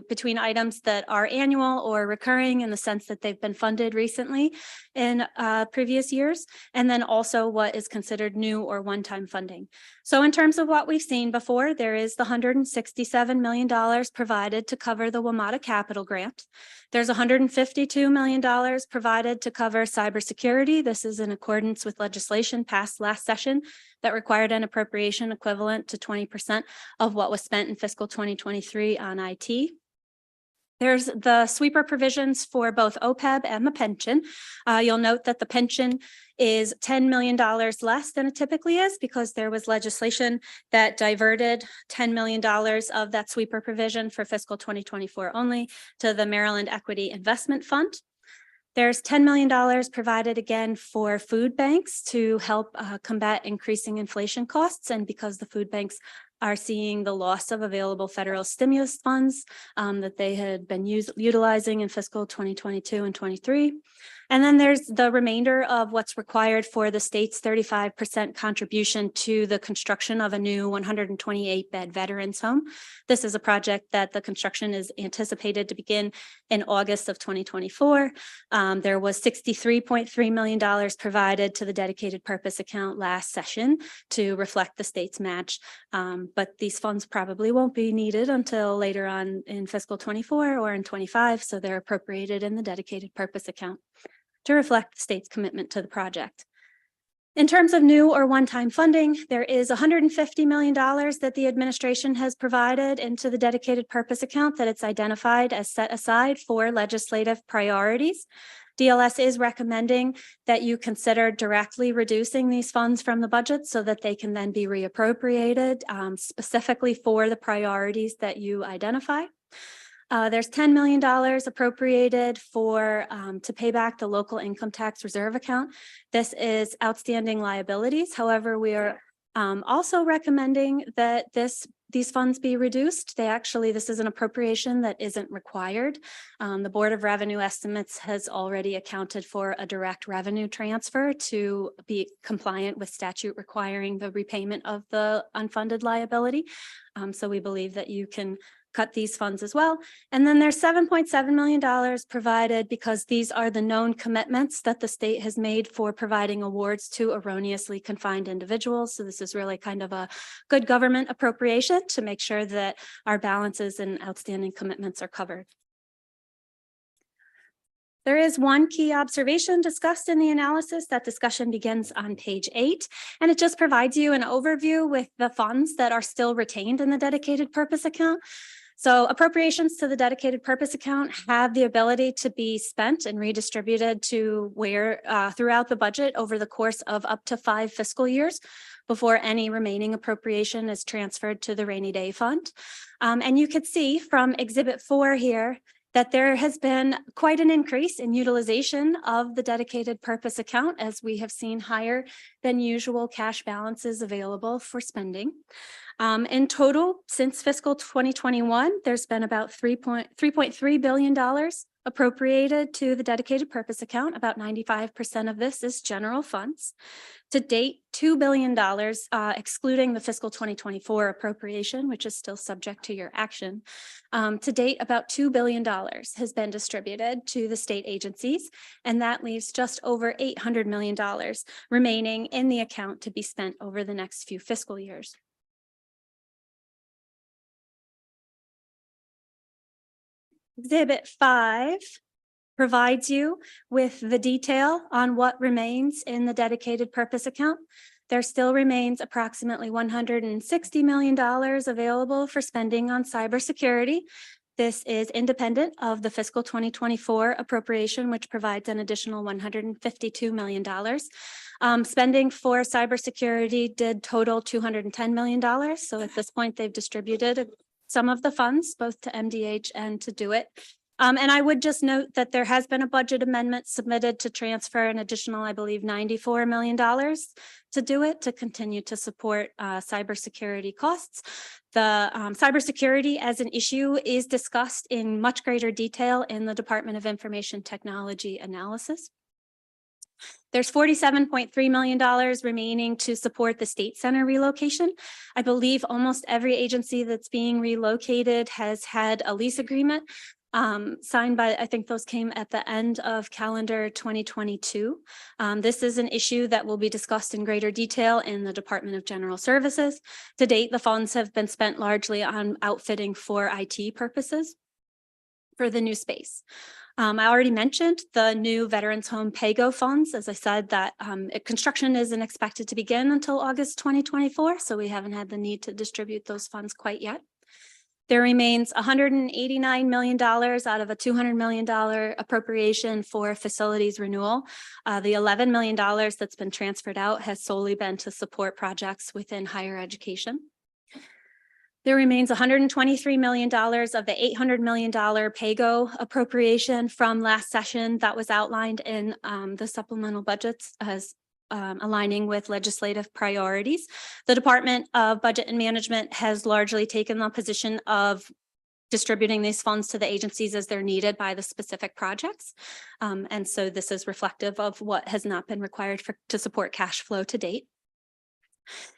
between items that are annual or recurring in the sense that they've been funded recently in previous years, and then also what is considered new or one-time funding. So in terms of what we've seen before, there is the $167 million provided to cover the WMATA capital grant. There's $152 million provided to cover cybersecurity. This is in accordance with legislation passed last session that required an appropriation equivalent to 20% of what was spent in fiscal 2023 on IT. There's the sweeper provisions for both OPEB and the pension. You'll note that the pension is $10 million less than it typically is because there was legislation that diverted $10 million of that sweeper provision for fiscal 2024 only to the Maryland Equity Investment Fund. There's $10 million provided again for food banks to help combat increasing inflation costs. And because the food banks are seeing the loss of available federal stimulus funds that they had been utilizing in fiscal 2022 and 23. And then there's the remainder of what's required for the state's 35% contribution to the construction of a new 128-bed veterans home. This is a project that the construction is anticipated to begin in August of 2024. There was $63.3 million provided to the dedicated purpose account last session to reflect the state's match. But these funds probably won't be needed until later on in fiscal 24 or in 25. So they're appropriated in the dedicated purpose account to reflect the state's commitment to the project. In terms of new or one-time funding, there is $150 million that the administration has provided into the dedicated purpose account that it's identified as set aside for legislative priorities. DLS is recommending that you consider directly reducing these funds from the budget so that they can then be reappropriated specifically for the priorities that you identify. There's $10 million appropriated for to pay back the local income tax reserve account. This is outstanding liabilities. However, we are also recommending that these funds be reduced. This is an appropriation that isn't required. The Board of Revenue Estimates has already accounted for a direct revenue transfer to be compliant with statute requiring the repayment of the unfunded liability. So we believe that you can cut these funds as well. And then there's $7.7 million provided because these are the known commitments that the state has made for providing awards to erroneously confined individuals. So this is really kind of a good government appropriation to make sure that our balances and outstanding commitments are covered. There is one key observation discussed in the analysis. That discussion begins on page 8, and it just provides you an overview with the funds that are still retained in the dedicated purpose account. So appropriations to the dedicated purpose account have the ability to be spent and redistributed to where throughout the budget over the course of up to 5 fiscal years before any remaining appropriation is transferred to the rainy day fund. And you could see from Exhibit 4 here that there has been quite an increase in utilization of the dedicated purpose account as we have seen higher than usual cash balances available for spending. In total, since fiscal 2021, there's been about $3.3 billion appropriated to the dedicated purpose account. About 95% of this is general funds. To date, $2 billion, excluding the fiscal 2024 appropriation, which is still subject to your action. To date, about $2 billion has been distributed to the state agencies, and that leaves just over $800 million remaining in the account to be spent over the next few fiscal years. Exhibit 5 provides you with the detail on what remains in the dedicated purpose account. There still remains approximately $160 million available for spending on cybersecurity. This is independent of the fiscal 2024 appropriation, which provides an additional $152 million. Spending for cybersecurity did total $210 million. So at this point, they've distributed some of the funds, both to MDH and to Do It. And I would just note that there has been a budget amendment submitted to transfer an additional, I believe, $94 million to Do It to continue to support cybersecurity costs. The cybersecurity as an issue is discussed in much greater detail in the Department of Information Technology analysis. There's $47.3 million remaining to support the state center relocation. I believe almost every agency that's being relocated has had a lease agreement signed by, I think those came at the end of calendar 2022. This is an issue that will be discussed in greater detail in the Department of General Services. To date, the funds have been spent largely on outfitting for IT purposes for the new space. I already mentioned the new Veterans Home PAYGO funds. As I said, that construction isn't expected to begin until August 2024, so we haven't had the need to distribute those funds quite yet. There remains $189 million out of a $200 million appropriation for facilities renewal. The $11 million that's been transferred out has solely been to support projects within higher education. There remains $123 million of the $800 million PAYGO appropriation from last session that was outlined in the supplemental budgets as aligning with legislative priorities. The Department of Budget and Management has largely taken the position of distributing these funds to the agencies as they're needed by the specific projects. And so this is reflective of what has not been required to support cash flow to date.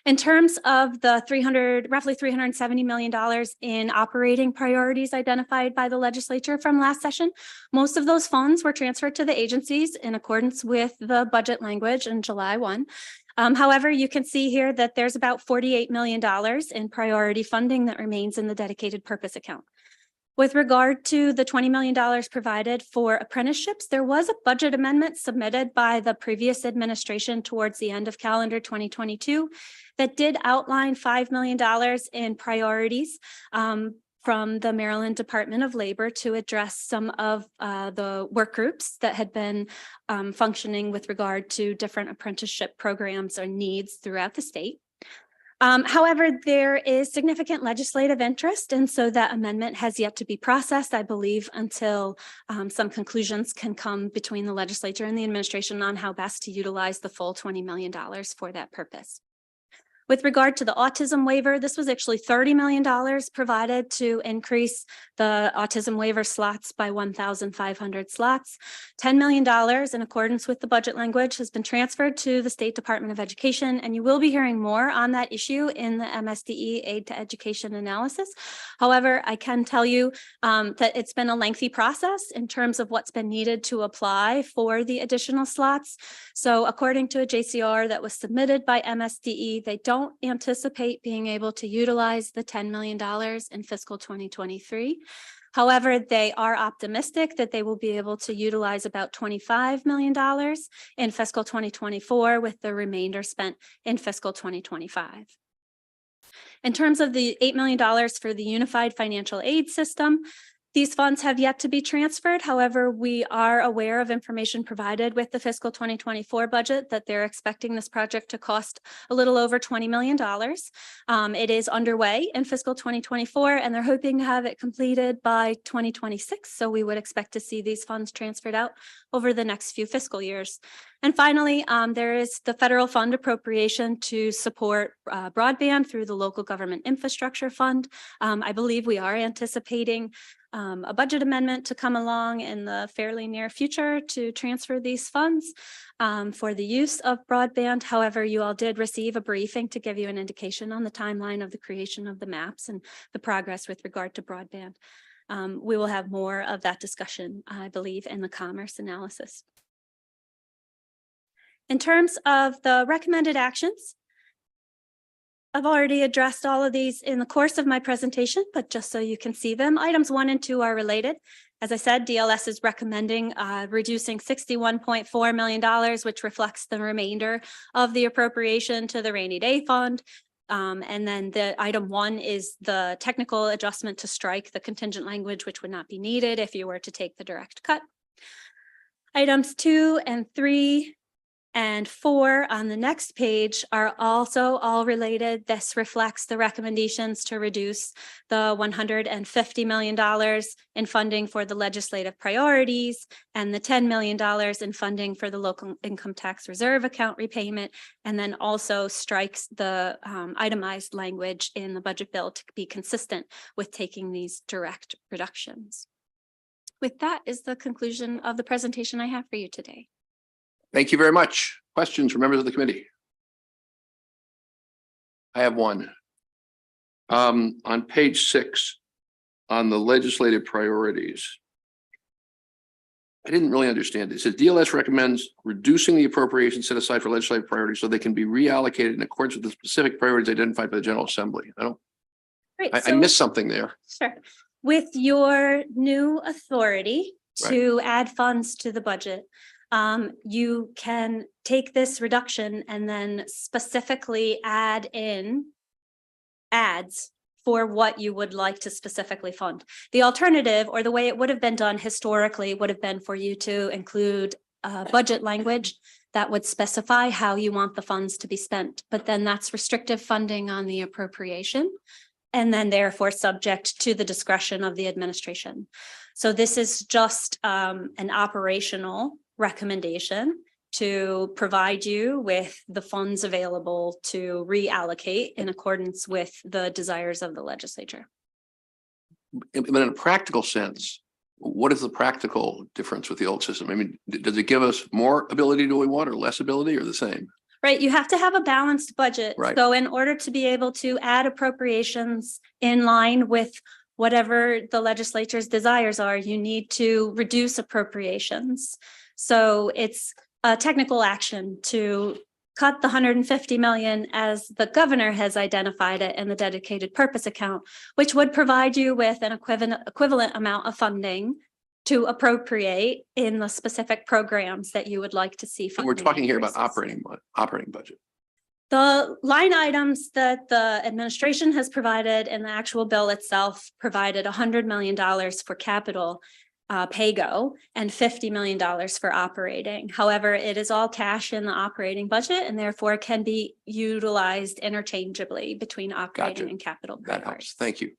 In terms of the roughly $370 million in operating priorities identified by the legislature from last session, most of those funds were transferred to the agencies in accordance with the budget language in July 1. However, you can see here that there's about $48 million in priority funding that remains in the dedicated purpose account. With regard to the $20 million provided for apprenticeships, there was a budget amendment submitted by the previous administration towards the end of calendar 2022 that did outline $5 million in priorities from the Maryland Department of Labor to address some of the work groups that had been functioning with regard to different apprenticeship programs or needs throughout the state. However, there is significant legislative interest, and so that amendment has yet to be processed, I believe, until some conclusions can come between the legislature and the administration on how best to utilize the full $20 million for that purpose. With regard to the autism waiver, this was actually $30 million provided to increase the autism waiver slots by 1,500 slots. $10 million in accordance with the budget language has been transferred to the State Department of Education, and you will be hearing more on that issue in the MSDE Aid to Education analysis. However, I can tell you that it's been a lengthy process in terms of what's been needed to apply for the additional slots. So according to a JCR that was submitted by MSDE, they don't anticipate being able to utilize the $10 million in fiscal 2023. However, they are optimistic that they will be able to utilize about $25 million in fiscal 2024, with the remainder spent in fiscal 2025. In terms of the $8 million for the Unified Financial Aid System, these funds have yet to be transferred. However, we are aware of information provided with the fiscal 2024 budget that they're expecting this project to cost a little over $20 million. It is underway in fiscal 2024, and they're hoping to have it completed by 2026. So we would expect to see these funds transferred out over the next few fiscal years. And finally, there is the federal fund appropriation to support broadband through the Local Government Infrastructure Fund. I believe we are anticipating a budget amendment to come along in the fairly near future to transfer these funds for the use of broadband. However, you all did receive a briefing to give you an indication on the timeline of the creation of the maps and the progress with regard to broadband. We will have more of that discussion, I believe, in the commerce analysis. In terms of the recommended actions, I've already addressed all of these in the course of my presentation, but just so you can see them, items 1 and 2 are related. As I said, DLS is recommending reducing $61.4 million, which reflects the remainder of the appropriation to the rainy day fund. And then the item 1 is the technical adjustment to strike the contingent language, which would not be needed if you were to take the direct cut. Items 2 and 3 and 4 on the next page are also all related. This reflects the recommendations to reduce the $150 million in funding for the legislative priorities and the $10 million in funding for the local income tax reserve account repayment, and then also strikes the itemized language in the budget bill to be consistent with taking these direct reductions. With that is the conclusion of the presentation I have for you today. Thank you very much. Questions from members of the committee? I have one. On page 6, on the legislative priorities, I didn't really understand it. It says DLS recommends reducing the appropriation set aside for legislative priorities so they can be reallocated in accordance with the specific priorities identified by the General Assembly. Great, I so- missed something there. Sure. With your new authority to add funds to the budget, you can take this reduction and then specifically add in adds for what you would like to specifically fund. The alternative, or the way it would have been done historically, would have been for you to include budget language that would specify how you want the funds to be spent, but then that's restrictive funding on the appropriation, and then therefore subject to the discretion of the administration. So this is just an operational recommendation to provide you with the funds available to reallocate in accordance with the desires of the legislature. But in a practical sense, what is the practical difference with the old system? I mean, does it give us more ability do we want, or less ability, or the same? Right, you have to have a balanced budget. Right. So in order to be able to add appropriations in line with whatever the legislature's desires are, you need to reduce appropriations. So it's a technical action to cut the $150 million as the governor has identified it in the dedicated purpose account, which would provide you with an equivalent amount of funding to appropriate in the specific programs that you would like to see. And we're talking here about increases. operating budget. The line items that the administration has provided in the actual bill itself provided $100 million for capital pay-go and $50 million for operating. However, it is all cash in the operating budget and therefore can be utilized interchangeably between operating and capital. That helps. priorities. Thank you.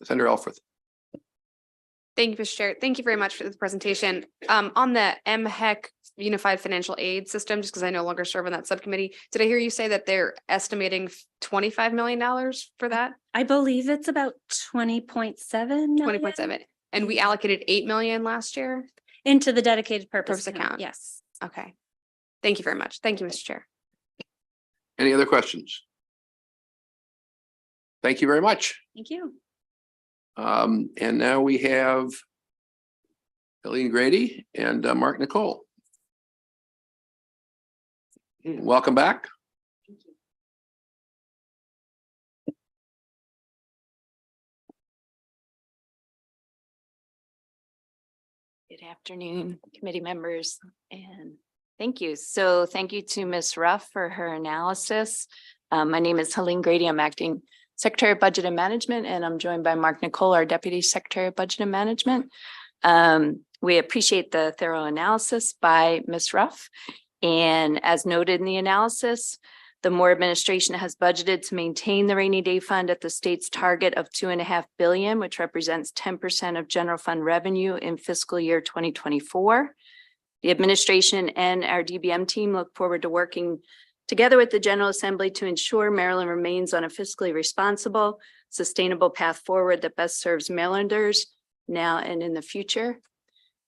Senator Elfreth. Thank you, Mr. Chair. Thank you very much for the presentation. On the MHEC Unified Financial Aid System, just because I no longer serve on that subcommittee, did I hear you say that they're estimating $25 million for that? I believe it's about 20.7 20.7. And we allocated 8 million last year? into the dedicated purpose Purpose account. Yes. Okay. Thank you very much. Thank you, Mr. Chair. Any other questions? Thank you very much. Thank you. And now we have Eileen Grady and Mark Nicole. Welcome back. Good afternoon, committee members, and thank you. So thank you to Ms. Ruff for her analysis. My name is Helene Grady. I'm acting Secretary of Budget and Management, and I'm joined by Mark Nicole, our Deputy Secretary of Budget and Management. We appreciate the thorough analysis by Ms. Ruff. And as noted in the analysis, the Moore administration has budgeted to maintain the rainy day fund at the state's target of $2.5 billion, which represents 10% of general fund revenue in fiscal year 2024. The administration and our DBM team look forward to working together with the General Assembly to ensure Maryland remains on a fiscally responsible, sustainable path forward that best serves Marylanders now and in the future.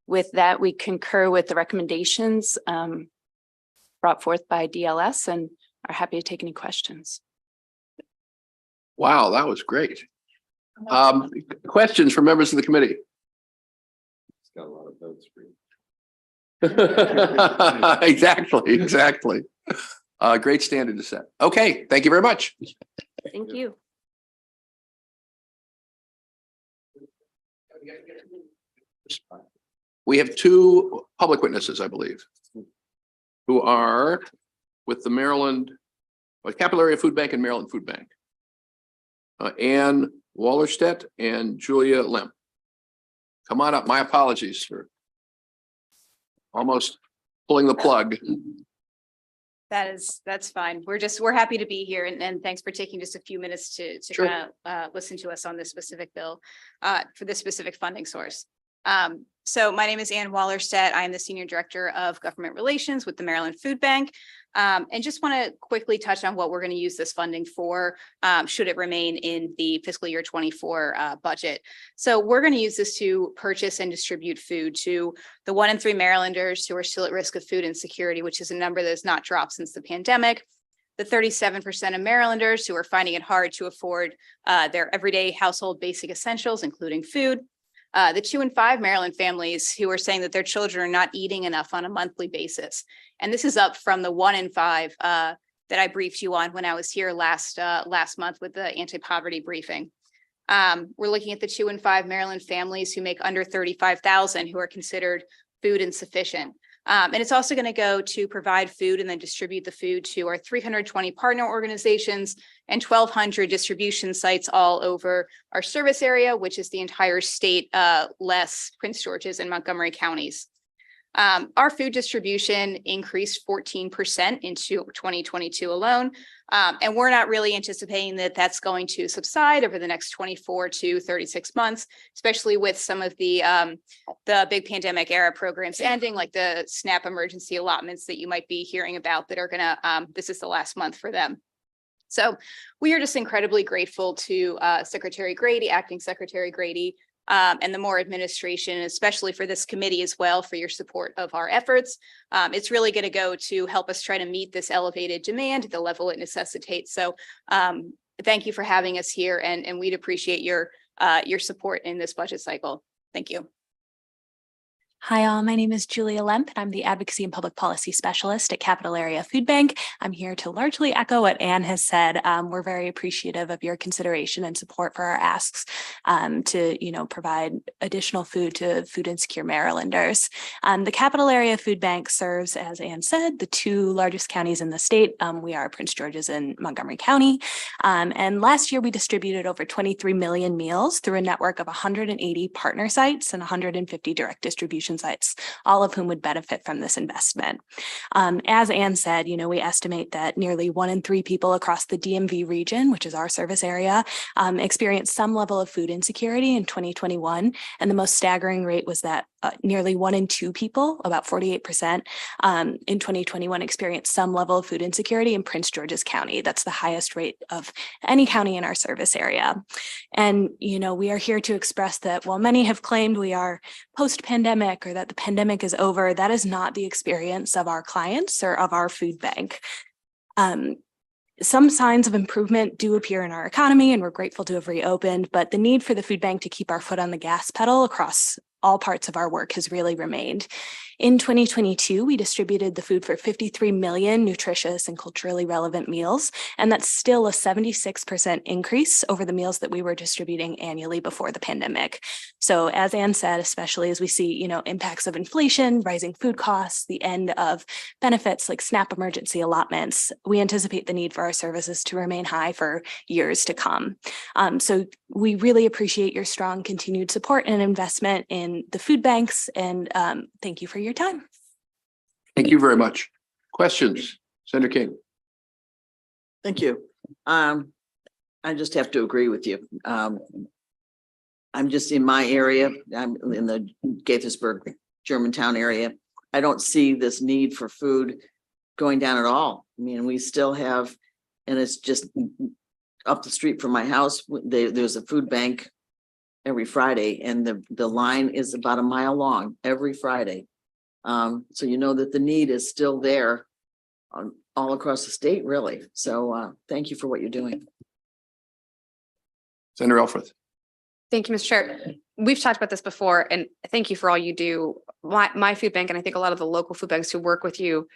With that, we concur with the recommendations brought forth by DLS and are happy to take any questions. Wow, that was great. Questions from members of the committee? Got a lot of votes for you. Exactly. Great standard to set. Okay, thank you very much. Thank you. We have two public witnesses, I believe, who are with the Maryland, Capital Area Food Bank and Maryland Food Bank. Ann Wallerstedt and Julia Lemp. Come on up. My apologies for almost pulling the plug. That's fine. We're happy to be here and thanks for taking just a few minutes to Sure. kind of listen to us on this specific bill for this specific funding source. So my name is Ann Wallerstedt. I am the Senior Director of Government Relations with the Maryland Food Bank. And just want to quickly touch on what we're going to use this funding for, should it remain in the fiscal year 24 budget. So we're going to use this to purchase and distribute food to the 1 in 3 Marylanders who are still at risk of food insecurity, which is a number that has not dropped since the pandemic. The 37% of Marylanders who are finding it hard to afford their everyday household basic essentials, including food. The 2 in 5 Maryland families who are saying that their children are not eating enough on a monthly basis. And this is up from the 1 in 5 that I briefed you on when I was here last month with the anti-poverty briefing. We're looking at the 2 in 5 Maryland families who make under $35,000 who are considered food insufficient. And it's also going to go to provide food and then distribute the food to our 320 partner organizations and 1,200 distribution sites all over our service area, which is the entire state, less Prince George's and Montgomery counties. Our food distribution increased 14% into 2022 alone. And we're not really anticipating that that's going to subside over the next 24 to 36 months, especially with some of the big pandemic era programs ending, like the SNAP emergency allotments that you might be hearing about that are gonna, this is the last month for them. So we are just incredibly grateful to Secretary Grady, Acting Secretary Grady, and the Moore administration, especially for this committee as well, for your support of our efforts. It's really going to go to help us try to meet this elevated demand at the level it necessitates. So thank you for having us here, and we'd appreciate your support in this budget cycle. Thank you. Hi, all. My name is Julia Lemp, and I'm the Advocacy and Public Policy Specialist at Capital Area Food Bank. I'm here to largely echo what Ann has said. We're very appreciative of your consideration and support for our asks to, provide additional food to food insecure Marylanders. The Capital Area Food Bank serves, as Ann said, the 2 largest counties in the state. We are Prince George's and Montgomery County. And last year, we distributed over 23 million meals through a network of 180 partner sites and 150 direct distribution sites, all of whom would benefit from this investment. As Ann said, we estimate that nearly 1 in 3 people across the DMV region, which is our service area, experienced some level of food insecurity in 2021. And the most staggering rate was that nearly 1 in 2 people, about 48%, in 2021 experienced some level of food insecurity in Prince George's County. That's the highest rate of any county in our service area. And, we are here to express that while many have claimed we are post-pandemic or that the pandemic is over, that is not the experience of our clients or of our food bank. Some signs of improvement do appear in our economy, and we're grateful to have reopened, but the need for the food bank to keep our foot on the gas pedal across all parts of our work has really remained. In 2022, we distributed the food for 53 million nutritious and culturally relevant meals, and that's still a 76% increase over the meals that we were distributing annually before the pandemic. So as Ann said, especially as we see, impacts of inflation, rising food costs, the end of benefits like SNAP emergency allotments, we anticipate the need for our services to remain high for years to come. So we really appreciate your strong continued support and investment in the food banks, and thank you for your time. Thank you very much. Questions? Senator King. Thank you. I just have to agree with you. I'm just in my area. I'm in the Gaithersburg, Germantown area. I don't see this need for food going down at all. I mean, we still have, and it's just up the street from my house. There's a food bank every Friday, and the line is about a mile long every Friday. So you know that the need is still there all across the state, really. So thank you for what you're doing. Senator Elfreth. Thank you, Mr. Chair. We've talked about this before, and thank you for all you do. My food bank, and I think a lot of the local food banks who work with you,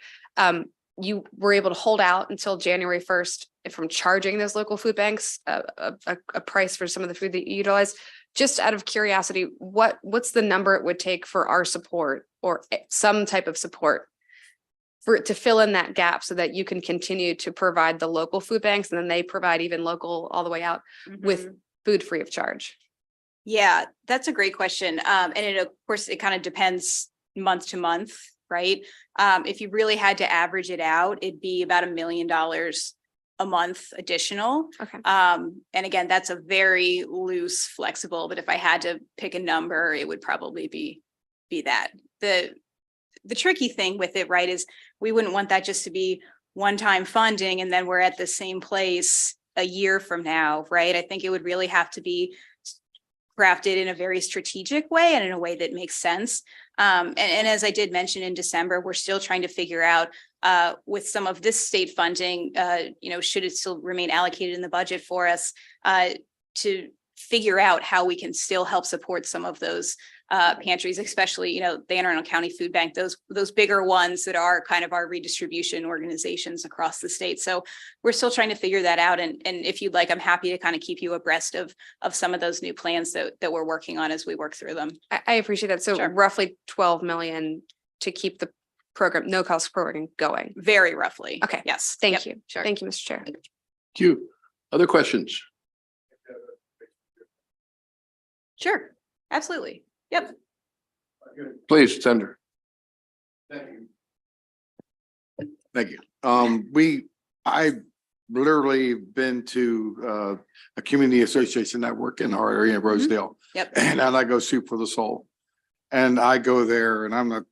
you were able to hold out until January 1st from charging those local food banks a price for some of the food that you utilize. Just out of curiosity, what's the number it would take for our support or some type of support for it to fill in that gap so that you can continue to provide the local food banks, and then they provide even local all the way out with food free of charge? Yeah, that's a great question. And of course, it kind of depends month to month, right? If you really had to average it out, it'd be about $1 million a month additional. Okay. And again, that's a very loose, flexible, but if I had to pick a number, it would probably be that. The tricky thing with it, right, is we wouldn't want that just to be one-time funding and then we're at the same place a year from now, right? I think it would really have to be crafted in a very strategic way and in a way that makes sense. And as I did mention in December, we're still trying to figure out with some of this state funding, should it still remain allocated in the budget for us to figure out how we can still help support some of those pantries, especially, the Anne Arundel County Food Bank, those bigger ones that are kind of our redistribution organizations across the state. So we're still trying to figure that out. And if you'd like, I'm happy to kind of keep you abreast of some of those new plans that we're working on as we work through them. I appreciate that. So Sure. roughly 12 million to keep the program, no cost program going. Very roughly. Okay. Yes. Thank Yep. you. Sure. Thank you, Mr. Chair. Thank you. Other questions? Sure. Absolutely. Yep. Please, Senator. Thank you. I've literally been to a community association network in our area of Rosedale. Yep. And I go Soup for the Soul. And I go there, and I'm not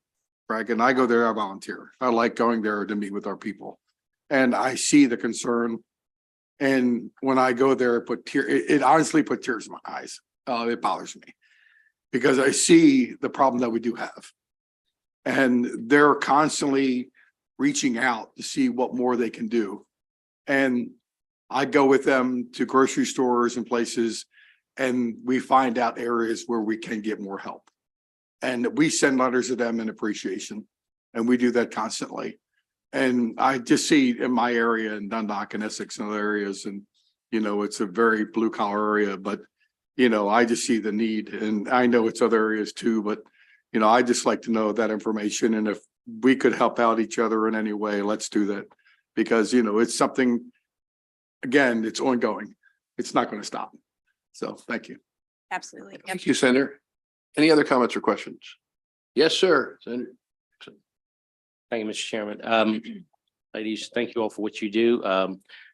bragging, I go there, I volunteer. I like going there to meet with our people. And I see the concern. And when I go there, it honestly put tears in my eyes. It bothers me because I see the problem that we do have. And they're constantly reaching out to see what more they can do. And I go with them to grocery stores and places, and we find out areas where we can get more help. And we send letters to them in appreciation, and we do that constantly. And I just see in my area in Dundalk and Essex and other areas, and, it's a very blue collar area, but, I just see the need, and I know it's other areas too, but, I just like to know that information. And if we could help out each other in any way, let's do that. Because, it's something, again, it's ongoing. It's not going to stop. So thank you. Absolutely. Yep. Thank you, Senator. Any other comments or questions? Yes, sir. Senator. Thank you, Mr. Chairman. Ladies, thank you all for what you do.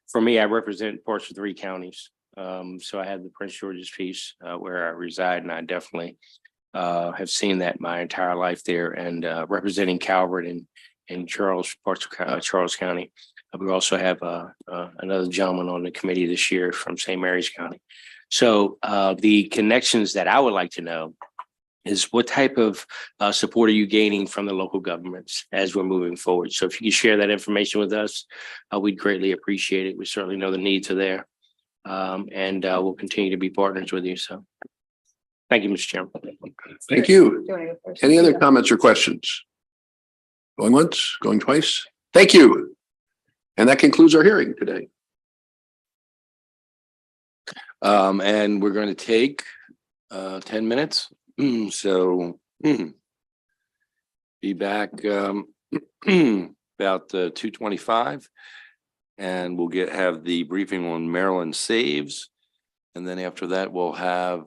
For me, I represent parts of 3 counties. So I have the Prince George's piece where I reside, and I definitely have seen that my entire life there, and representing Calvert and Charles, parts of Charles County. We also have another gentleman on the committee this year from St. Mary's County. So the connections that I would like to know is what type of support are you gaining from the local governments as we're moving forward? So if you could share that information with us, we'd greatly appreciate it. We certainly know the needs are there, and we'll continue to be partners with you. So thank you, Mr. Chairman. Thank you. Any other comments or questions? Going once, going twice. Thank you. And that concludes our hearing today. And we're going to take 10 minutes. So be back about 2:25. And we'll have the briefing on Maryland Saves. And then after that, we'll have